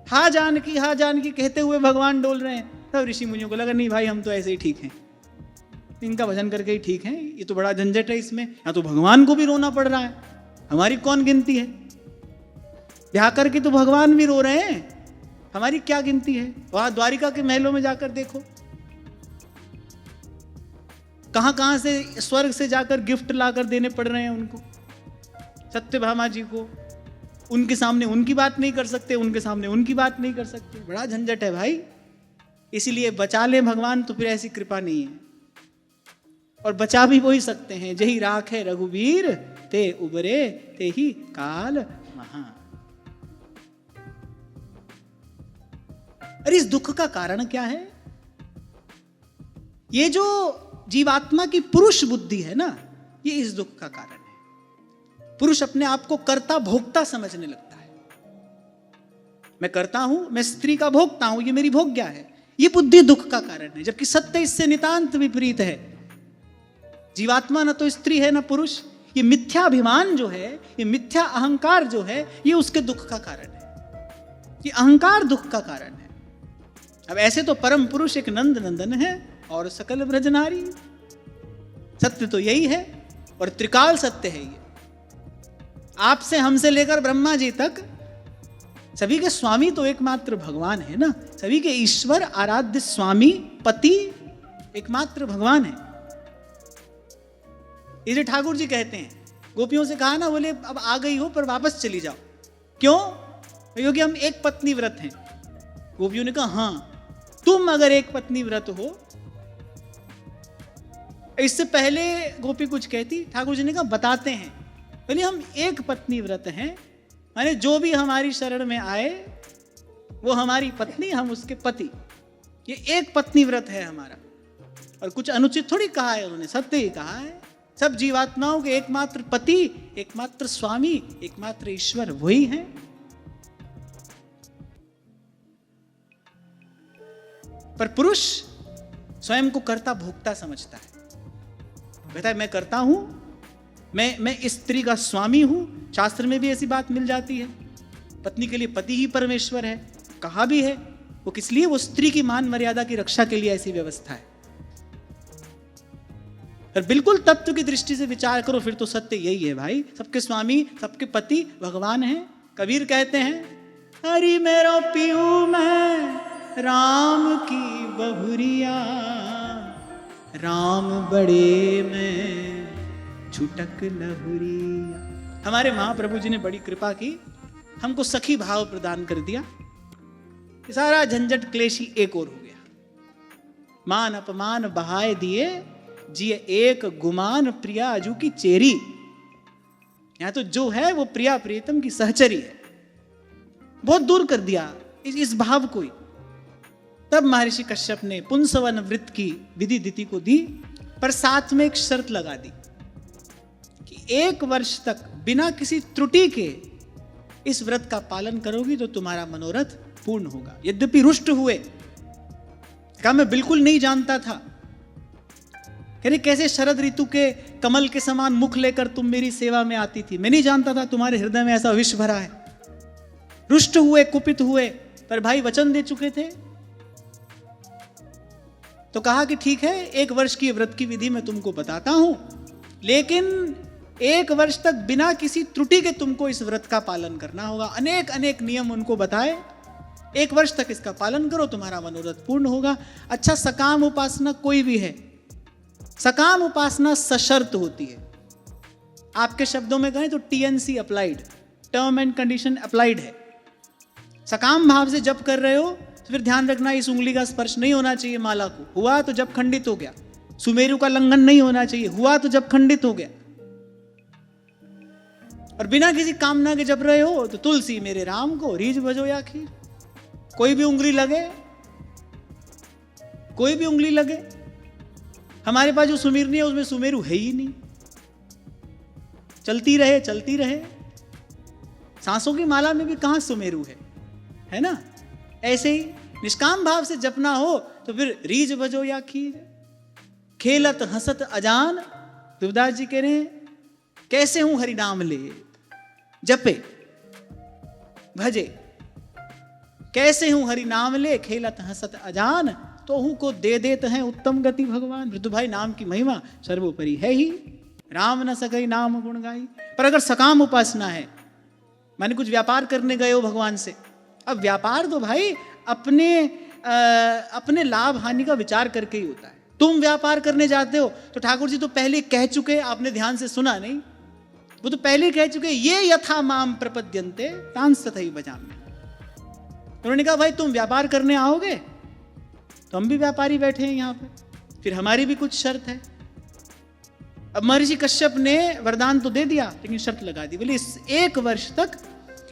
A: हा जानकी कहते हुए भगवान डोल रहे हैं। तब ऋषि मुनियों को लगा नहीं भाई हम तो ऐसे ही ठीक हैं, इनका भजन करके ही ठीक है, ये तो बड़ा झंझट है इसमें, यहाँ तो भगवान को भी रोना पड़ रहा है, हमारी कौन गिनती है, ब्याह करके तो भगवान भी रो रहे हैं, हमारी क्या गिनती है। वहां द्वारिका के महलों में जाकर देखो, कहां कहां से स्वर्ग से जाकर गिफ्ट लाकर देने पड़ रहे हैं उनको, सत्यभामा जी को। उनके सामने उनकी बात नहीं कर सकते, उनके सामने उनकी बात नहीं कर सकते, बड़ा झंझट है भाई। इसीलिए बचा ले भगवान तो फिर ऐसी कृपा नहीं है, और बचा भी वही सकते हैं, जही राख है रघुवीर ते उबरे ते ही काल महा। अरे इस दुख का कारण क्या है? ये जो जीवात्मा की पुरुष बुद्धि है ना, ये इस दुख का कारण है। पुरुष अपने आप को कर्ता भोक्ता समझने लगता है, मैं करता हूं, मैं स्त्री का भोगता हूं, ये मेरी भोग्या है, ये बुद्धि दुख का कारण है। जबकि सत्य इससे नितांत विपरीत है। जीवात्मा न तो स्त्री है न पुरुष, ये मिथ्याभिमान जो है, ये मिथ्या अहंकार जो है, ये उसके दुख का कारण है, ये अहंकार दुख का कारण है। अब ऐसे तो परम पुरुष एक नंद नंदन है और सकल ब्रज नारी, सत्य तो यही है और त्रिकाल सत्य है। ये आपसे हमसे लेकर ब्रह्मा जी तक सभी के स्वामी तो एकमात्र भगवान है ना, सभी के ईश्वर आराध्य स्वामी पति एकमात्र भगवान है। ये जो ठाकुर जी कहते हैं, गोपियों से कहा ना, बोले अब आ गई हो पर वापस चली जाओ। क्यों? योगी हम एक पत्नी व्रत हैं। गोपियों ने कहा हाँ, तुम अगर एक पत्नी व्रत हो। इससे पहले गोपी कुछ कहती, ठाकुर जी ने कहा बताते हैं। बोले हम एक पत्नी व्रत हैं, माने जो भी हमारी शरण में आए वो हमारी पत्नी, हम उसके पति। ये एक पत्नी व्रत है हमारा। और कुछ अनुचित थोड़ी कहा है उन्होंने, सत्य ही कहा है। सब जीवात्माओं के एकमात्र पति, एकमात्र स्वामी, एकमात्र ईश्वर वही हैं। पर पुरुष स्वयं को कर्ता भोक्ता समझता है, कहता है मैं करता हूं, मैं स्त्री का स्वामी हूं। शास्त्र में भी ऐसी बात मिल जाती है, पत्नी के लिए पति ही परमेश्वर है, कहा भी है। वो किस लिए? वो स्त्री की मान मर्यादा की रक्षा के लिए ऐसी व्यवस्था है। और बिल्कुल तत्व की दृष्टि से विचार करो फिर तो सत्य यही है भाई, सबके स्वामी, सबके पति भगवान हैं। कबीर कहते हैं, हरि मेरो पियू मैं राम की बहुरिया, राम बड़े में छुटक लहुरिया। हमारे महाप्रभु जी ने बड़ी कृपा की, हमको सखी भाव प्रदान कर दिया। सारा झंझट क्लेशी एक और हो गया। मान अपमान बहाए दिए, जिए एक गुमान प्रिया अजू की चेरी। यहां तो जो है वो प्रिया प्रियतम की सहचरी है। बहुत दूर कर दिया इस भाव को ही। तब महर्षि कश्यप ने पुंसवन व्रत की विधि दिति को दी, पर साथ में एक शर्त लगा दी कि 1 वर्ष तक बिना किसी त्रुटि के इस व्रत का पालन करोगी तो तुम्हारा मनोरथ पूर्ण होगा। यद्यपि रुष्ट हुए, कहा मैं बिल्कुल नहीं जानता था, कह रहे कैसे शरद ऋतु के कमल के समान मुख लेकर तुम मेरी सेवा में आती थी, मैं नहीं जानता था तुम्हारे हृदय में ऐसा विष भरा है। रुष्ट हुए, कुपित हुए, पर भाई वचन दे चुके थे तो कहा कि ठीक है 1 वर्ष की व्रत की विधि मैं तुमको बताता हूं, लेकिन 1 वर्ष तक बिना किसी त्रुटि के तुमको इस व्रत का पालन करना होगा। अनेक अनेक नियम उनको बताए, 1 वर्ष तक इसका पालन करो तुम्हारा मनोरथ पूर्ण होगा। अच्छा, सकाम उपासना कोई भी है, सकाम उपासना सशर्त होती है। आपके शब्दों में कहें तो TNC applied, term and condition applied है। सकाम भाव से जप कर रहे हो तो फिर ध्यान रखना इस उंगली का स्पर्श नहीं होना चाहिए माला को, हुआ तो जब खंडित हो गया। सुमेरु का लंघन नहीं होना चाहिए, हुआ तो जब खंडित हो गया। और बिना किसी कामना के जप रहे हो तो तुलसी मेरे राम को रीझ भजो या खीर। कोई भी उंगली लगे, कोई भी उंगली लगे। हमारे पास जो सुमीरनी है उसमें सुमेरु है ही नहीं, चलती रहे चलती रहे। सांसों की माला में भी कहां सुमेरु है ना। ऐसे ही निष्काम भाव से जपना हो तो फिर रीझ भजो या खीर। खेलत हंसत अजान, देवदास जी कह रहे हैं कैसे हूं हरि नाम ले, जपे भजे। कैसे हूं हरि नाम ले, खेलत हंसत अजान, तो हूं को दे देते हैं उत्तम गति भगवान। मृदु भाई नाम की महिमा सर्वोपरि है ही, राम न सकई नाम गुण गाई। पर अगर सकाम उपासना है, माने कुछ व्यापार करने गए हो भगवान से, अब व्यापार तो भाई अपने लाभ हानि का विचार करके ही होता है। तुम व्यापार करने जाते हो तो ठाकुर जी तो पहले कह चुके, आपने ध्यान से सुना नहीं, वो तो पहले कह चुके, ये यथा माम प्रपद्यन्ते तांस तथैव भजाम्यहम्। उन्होंने कहा भाई तुम व्यापार करने आओगे तो हम भी व्यापारी बैठे हैं यहाँ पे, फिर हमारी भी कुछ शर्त है। अब महर्षि कश्यप ने वरदान तो दे दिया लेकिन शर्त लगा दी, बोले इस 1 वर्ष तक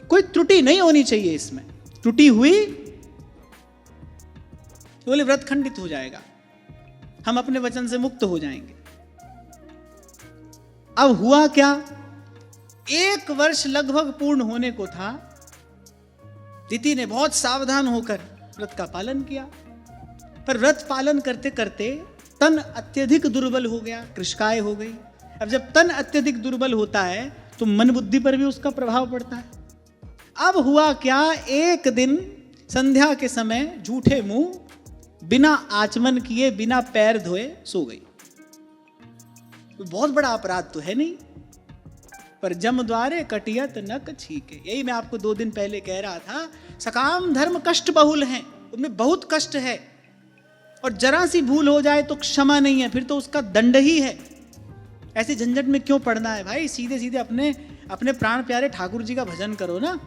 A: कोई त्रुटि नहीं होनी चाहिए। इसमें त्रुटि हुई तो बोले व्रत खंडित हो जाएगा, हम अपने वचन से मुक्त हो जाएंगे। अब हुआ क्या, 1 वर्ष लगभग पूर्ण होने को था। दिति ने बहुत सावधान होकर व्रत का पालन किया, पर व्रत पालन करते करते तन अत्यधिक दुर्बल हो गया, कृशकाय हो गई। अब जब तन अत्यधिक दुर्बल होता है तो मन बुद्धि पर भी उसका प्रभाव पड़ता है। अब हुआ क्या, एक दिन संध्या के समय झूठे मुंह बिना आचमन किए, बिना पैर धोए सो गई। बहुत बड़ा अपराध तो है नहीं, पर जम द्वारे कटियत नक छीके। यही मैं आपको 2 दिन पहले कह रहा था, सकाम धर्म कष्ट बहुल हैं, उनमें बहुत कष्ट है। और जरा सी भूल हो जाए तो क्षमा नहीं है, फिर तो उसका दंड ही है। ऐसे झंझट में क्यों पड़ना है भाई, सीधे सीधे अपने प्राण प्यारे ठाकुर जी का भजन करो ना।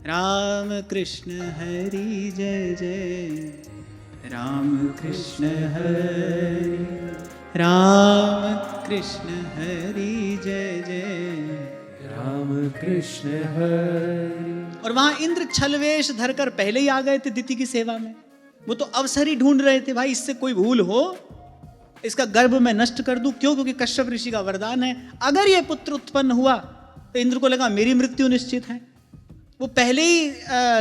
A: राम कृष्ण हरि जय जय, राम कृष्ण हरि, राम कृष्ण हरि जय जय,
B: राम कृष्ण हरि।
A: और वहां इंद्र छलवेश धरकर पहले ही आ गए थे दिति की सेवा में। वो तो अवसर ही ढूंढ रहे थे, भाई इससे कोई भूल हो, इसका गर्भ मैं नष्ट कर दूं। क्यों? क्योंकि कश्यप ऋषि का वरदान है, अगर ये पुत्र उत्पन्न हुआ तो इंद्र को लगा मेरी मृत्यु निश्चित है। वो पहले ही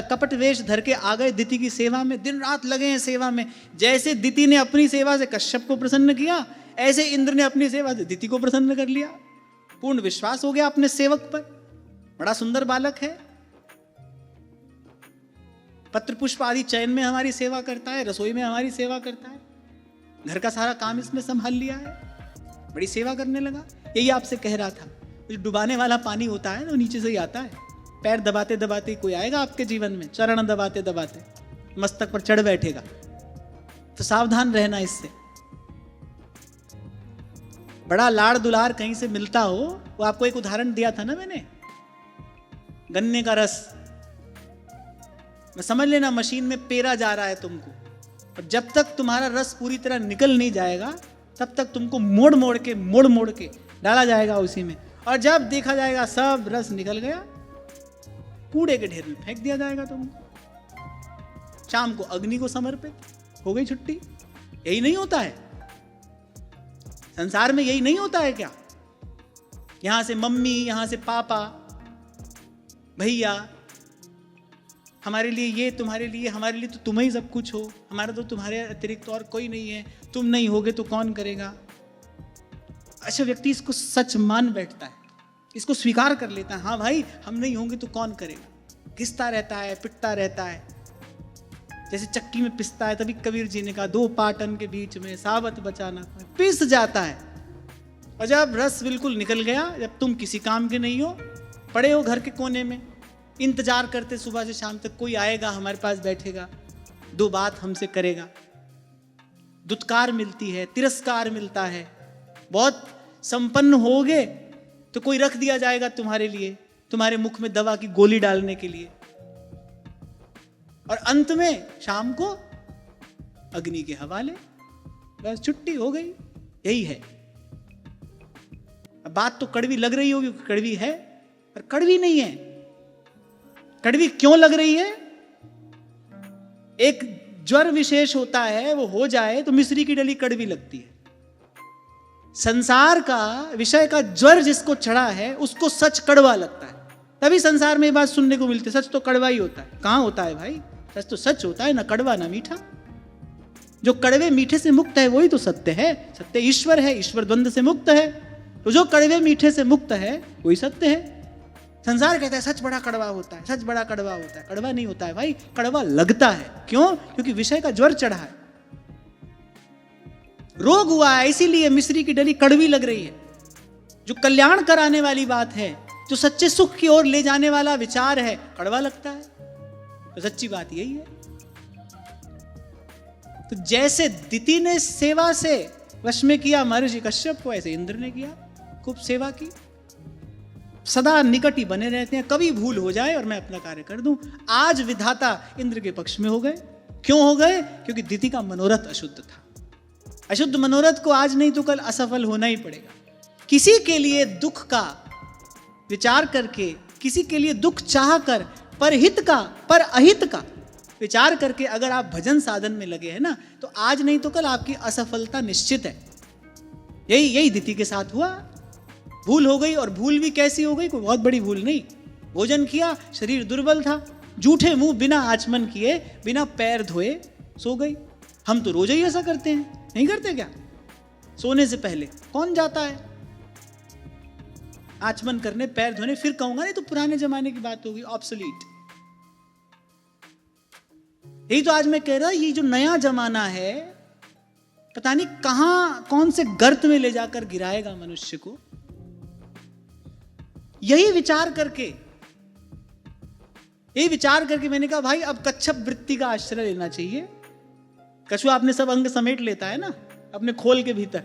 A: कपट वेश धर के आ गए दिति की सेवा में, दिन रात लगे हैं सेवा में। जैसे दिति ने अपनी सेवा से कश्यप को प्रसन्न किया, ऐसे इंद्र ने अपनी सेवा से दिति को प्रसन्न कर लिया। पूर्ण विश्वास हो गया अपने सेवक पर। बड़ा सुंदर बालक है, पत्र पुष्प आदि चयन में हमारी सेवा करता है, रसोई में हमारी सेवा करता है, घर का सारा काम इसने संभाल लिया है, बड़ी सेवा करने लगा। यही आपसे कह रहा था, जो डुबाने वाला पानी होता है वो नीचे से ही आता है। पैर दबाते दबाते कोई आएगा आपके जीवन में, चरण दबाते दबाते मस्तक पर चढ़ बैठेगा, तो सावधान रहना इससे। बड़ा लाड़ दुलार कहीं से मिलता हो, वो आपको एक उदाहरण दिया था ना मैंने, गन्ने का रस। मैं समझ लेना मशीन में पेरा जा रहा है तुमको, और जब तक तुम्हारा रस पूरी तरह निकल नहीं जाएगा तब तक तुमको मोड़ मोड़ के डाला जाएगा उसी में, और जब देखा जाएगा सब रस निकल गया, कूड़े के ढेर में फेंक दिया जाएगा तुमको। शाम को अग्नि को समर्पित, हो गई छुट्टी। यही नहीं होता है संसार में, यही नहीं होता है क्या? यहां से मम्मी, यहां से पापा, भैया, हमारे लिए ये, तुम्हारे लिए, हमारे लिए तो तुम ही सब कुछ हो, हमारा तो तुम्हारे अतिरिक्त और कोई नहीं है, तुम नहीं होगे तो कौन करेगा। अच्छा व्यक्ति इसको सच मान बैठता है, इसको स्वीकार कर लेता है, हाँ भाई हम नहीं होंगे तो कौन करेगा। घिसता रहता है, पिटता रहता है, जैसे चक्की में पिसता है। तभी कबीर जी ने कहा, दो पाटन के बीच में साबत बचाना, पिस जाता है। और जब रस बिल्कुल निकल गया, जब तुम किसी काम के नहीं हो, पड़े हो घर के कोने में, इंतजार करते सुबह से शाम तक, कोई आएगा हमारे पास बैठेगा, दो बात हमसे करेगा। दुत्कार मिलती है, तिरस्कार मिलता है, बहुत संपन्न होगे तो कोई रख दिया जाएगा तुम्हारे लिए, तुम्हारे मुख में दवा की गोली डालने के लिए, और अंत में शाम को अग्नि के हवाले, बस छुट्टी हो गई। यही है। अब बात तो कड़वी लग रही होगी, कड़वी है, पर कड़वी नहीं है। कड़वी क्यों लग रही है? एक ज्वर विशेष होता है, वो हो जाए तो मिश्री की डली कड़वी लगती है। संसार का विषय का ज्वर जिसको चढ़ा है उसको सच कड़वा लगता है। तभी संसार में ये बात सुनने को मिलती है, सच तो कड़वा ही होता है। कहां होता है भाई? सच तो सच होता है, ना कड़वा ना मीठा। जो कड़वे मीठे से मुक्त है वही तो सत्य है। सत्य ईश्वर है, ईश्वर द्वंद्व से मुक्त है। तो जो कड़वे मीठे से मुक्त है वही सत्य है। संसार कहता है सच बड़ा कड़वा होता है, सच बड़ा कड़वा होता है। कड़वा नहीं होता है भाई, कड़वा लगता है। क्यों? क्योंकि विषय का ज्वर चढ़ा है, रोग हुआ है, इसीलिए मिश्री की डली कड़वी लग रही है। जो कल्याण कराने वाली बात है, जो सच्चे सुख की ओर ले जाने वाला विचार है, कड़वा लगता है। तो सच्ची बात यही है। तो जैसे दिति ने सेवा से वश में किया महर्षि कश्यप को, ऐसे इंद्र ने किया, खूब सेवा की। सदा निकट ही बने रहते हैं, कभी भूल हो जाए और मैं अपना कार्य कर दूं। आज विधाता इंद्र के पक्ष में हो गए। क्यों हो गए? क्योंकि दिति का मनोरथ अशुद्ध था। अशुद्ध मनोरथ को आज नहीं तो कल असफल होना ही पड़ेगा। किसी के लिए दुख का विचार करके, किसी के लिए दुख चाह कर, पर हित का, पर अहित का विचार करके अगर आप भजन साधन में लगे हैं ना, तो आज नहीं तो कल आपकी असफलता निश्चित है। यही दिति के साथ हुआ। भूल हो गई, और भूल भी कैसी हो गई? कोई बहुत बड़ी भूल नहीं। भोजन किया, शरीर दुर्बल था, जूठे मुंह बिना आचमन किए, बिना पैर धोए सो गई। हम तो रोज ही ऐसा करते हैं, नहीं करते क्या? सोने से पहले कौन जाता है आचमन करने, पैर धोने? फिर कहूंगा नहीं तो पुराने जमाने की बात होगी, ऑब्सोलीट। यही तो आज मैं कह रहा, ये जो नया जमाना है, पता नहीं कहां कौन से गर्त में ले जाकर गिराएगा मनुष्य को। यही विचार करके मैंने कहा भाई अब कच्छप वृत्ति का आश्रय लेना चाहिए। कछुआ अपने सब अंग समेट लेता है ना अपने खोल के भीतर।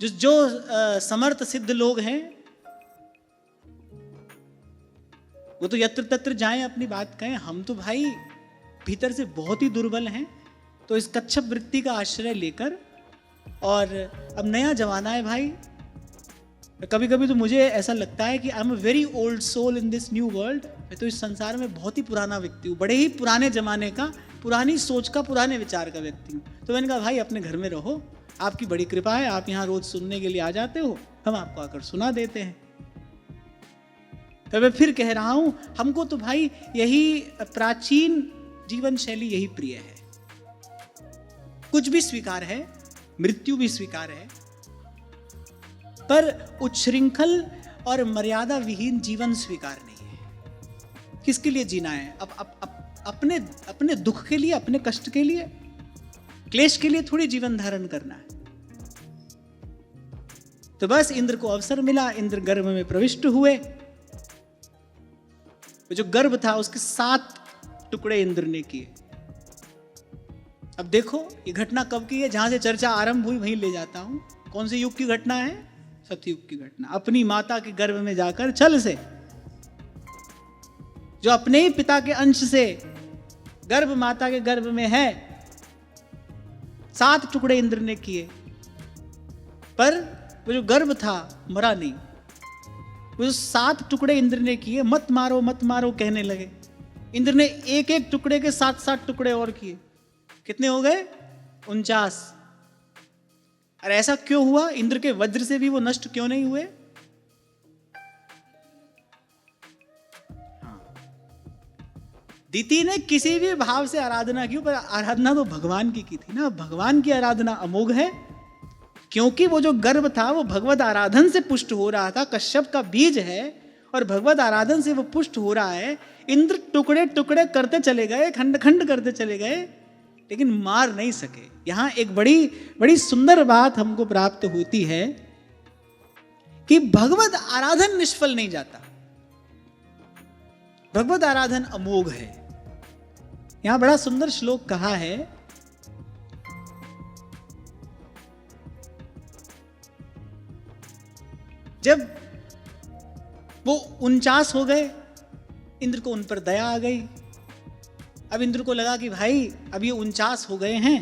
A: जो समर्थ सिद्ध लोग हैं, वो तो यत्र तत्र जाएं, अपनी बात कहें। हम तो भाई भीतर से बहुत ही दुर्बल हैं। तो इस कच्छप वृत्ति का आश्रय लेकर, और अब नया जमाना है भाई। कभी कभी तो मुझे ऐसा लगता है कि I am a very old soul in this new world. मैं तो इस संसार में बहुत ही पुराना व्यक्ति हूँ, बड़े ही पुराने जमाने का, पुरानी सोच का, पुराने विचार का व्यक्ति हूँ। तो मैंने कहा भाई अपने घर में रहो, आपकी बड़ी कृपा है, आप यहाँ रोज सुनने के लिए आ जाते हो, हम आपको आकर सुना देते हैं। तो मैं फिर कह रहा हूं, हमको तो भाई यही प्राचीन जीवन शैली यही प्रिय है। कुछ भी स्वीकार है, मृत्यु भी स्वीकार है, पर उच्छृंखल और मर्यादा विहीन जीवन स्वीकार नहीं है। किसके लिए जीना है? अपने दुख के लिए, अपने कष्ट के लिए, क्लेश के लिए थोड़ी जीवन धारण करना है। तो बस इंद्र को अवसर मिला, इंद्र गर्भ में प्रविष्ट हुए। जो गर्भ था उसके 7 टुकड़े इंद्र ने किए। अब देखो ये घटना कब की है, जहां से चर्चा आरंभ हुई वहीं ले जाता हूं। कौन से युग की घटना है? सतयुग की घटना। अपनी माता के गर्भ में जाकर छल से, जो अपने ही पिता के अंश से गर्भ माता के गर्भ में है, 7 टुकड़े इंद्र ने किए। पर वो जो गर्भ था मरा नहीं। वो 7 टुकड़े इंद्र ने किए, मत मारो मत मारो कहने लगे। इंद्र ने एक एक टुकड़े के 7 टुकड़े और किए। कितने हो गए? 49। और ऐसा क्यों हुआ? इंद्र के वज्र से भी वो नष्ट क्यों नहीं हुए? दिति ने किसी भी भाव से आराधना की, पर आराधना तो भगवान की थी ना। भगवान की आराधना अमोघ है, क्योंकि वो जो गर्भ था वो भगवत आराधन से पुष्ट हो रहा था। कश्यप का बीज है और भगवत आराधन से वो पुष्ट हो रहा है। इंद्र टुकड़े टुकड़े करते चले गए, खंड खंड करते चले गए, लेकिन मार नहीं सके। यहां एक बड़ी बड़ी सुंदर बात हमको प्राप्त होती है कि भगवत आराधन निष्फल नहीं जाता। भगवत आराधन अमोघ है। यहां बड़ा सुंदर श्लोक कहा है, जब वो 49 हो गए, इंद्र को उन पर दया आ गई। अब इंद्र को लगा कि भाई अब ये 49 हो गए हैं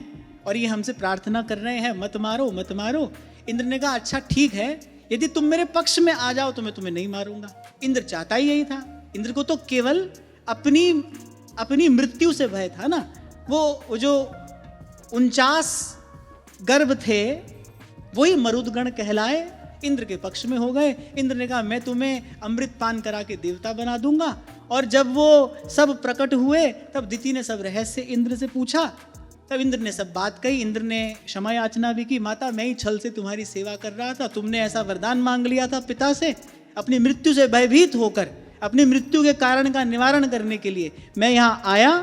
A: और ये हमसे प्रार्थना कर रहे हैं मत मारो मत मारो। इंद्र ने कहा अच्छा ठीक है, यदि तुम मेरे पक्ष में आ जाओ तो मैं तुम्हें नहीं मारूंगा। इंद्र चाहता ही यही था। इंद्र को तो केवल अपनी मृत्यु से भय था ना। वो जो 49 गर्भ थे वही मरुदगण कहलाए, इंद्र के पक्ष में हो गए। इंद्र ने कहा मैं तुम्हें अमृत पान करा के देवता बना दूंगा। और जब वो सब प्रकट हुए तब दिति ने सब रहस्य इंद्र से पूछा। तब इंद्र ने सब बात कही। इंद्र ने क्षमा याचना भी की, माता मैं ही छल से तुम्हारी सेवा कर रहा था, तुमने ऐसा वरदान मांग लिया था पिता से। अपनी मृत्यु से भयभीत होकर, अपनी मृत्यु के कारण का निवारण करने के लिए मैं यहां आया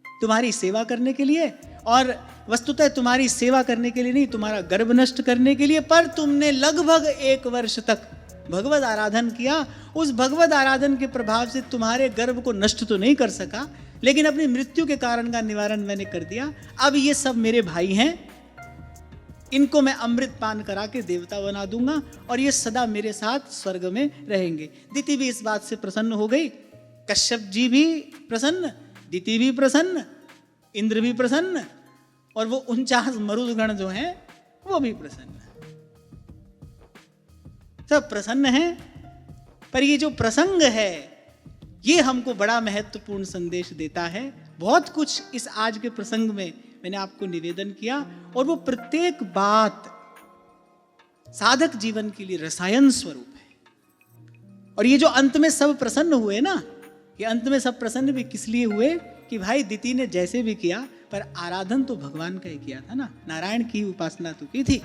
A: तुम्हारी सेवा करने के लिए, और वस्तुतः तुम्हारी सेवा करने के लिए नहीं, तुम्हारा गर्भ नष्ट करने के लिए। पर तुमने लगभग 1 वर्ष तक भगवत आराधन किया। उस भगवत आराधन के प्रभाव से तुम्हारे गर्भ को नष्ट तो नहीं कर सका, लेकिन अपनी मृत्यु के कारण का निवारण मैंने कर दिया। अब ये सब मेरे भाई हैं, इनको मैं अमृत पान करा के देवता बना दूंगा और ये सदा मेरे साथ स्वर्ग में रहेंगे। दिति भी इस बात से प्रसन्न हो गई, कश्यप जी भी प्रसन्न, दिति भी प्रसन्न, इंद्र भी प्रसन्न, और वो 49 मरुदगण जो हैं वो भी प्रसन्न, सब प्रसन्न हैं। पर ये जो प्रसंग है ये हमको बड़ा महत्वपूर्ण संदेश देता है। बहुत कुछ इस आज के प्रसंग में मैंने आपको निवेदन किया, और वो प्रत्येक बात साधक जीवन के लिए रसायन स्वरूप है। और ये जो अंत में सब प्रसन्न हुए ना, ये अंत में सब प्रसन्न भी किस लिए हुए कि भाई दिति ने जैसे भी किया, पर आराधन तो भगवान का ही किया था ना, नारायण की उपासना तो की थी।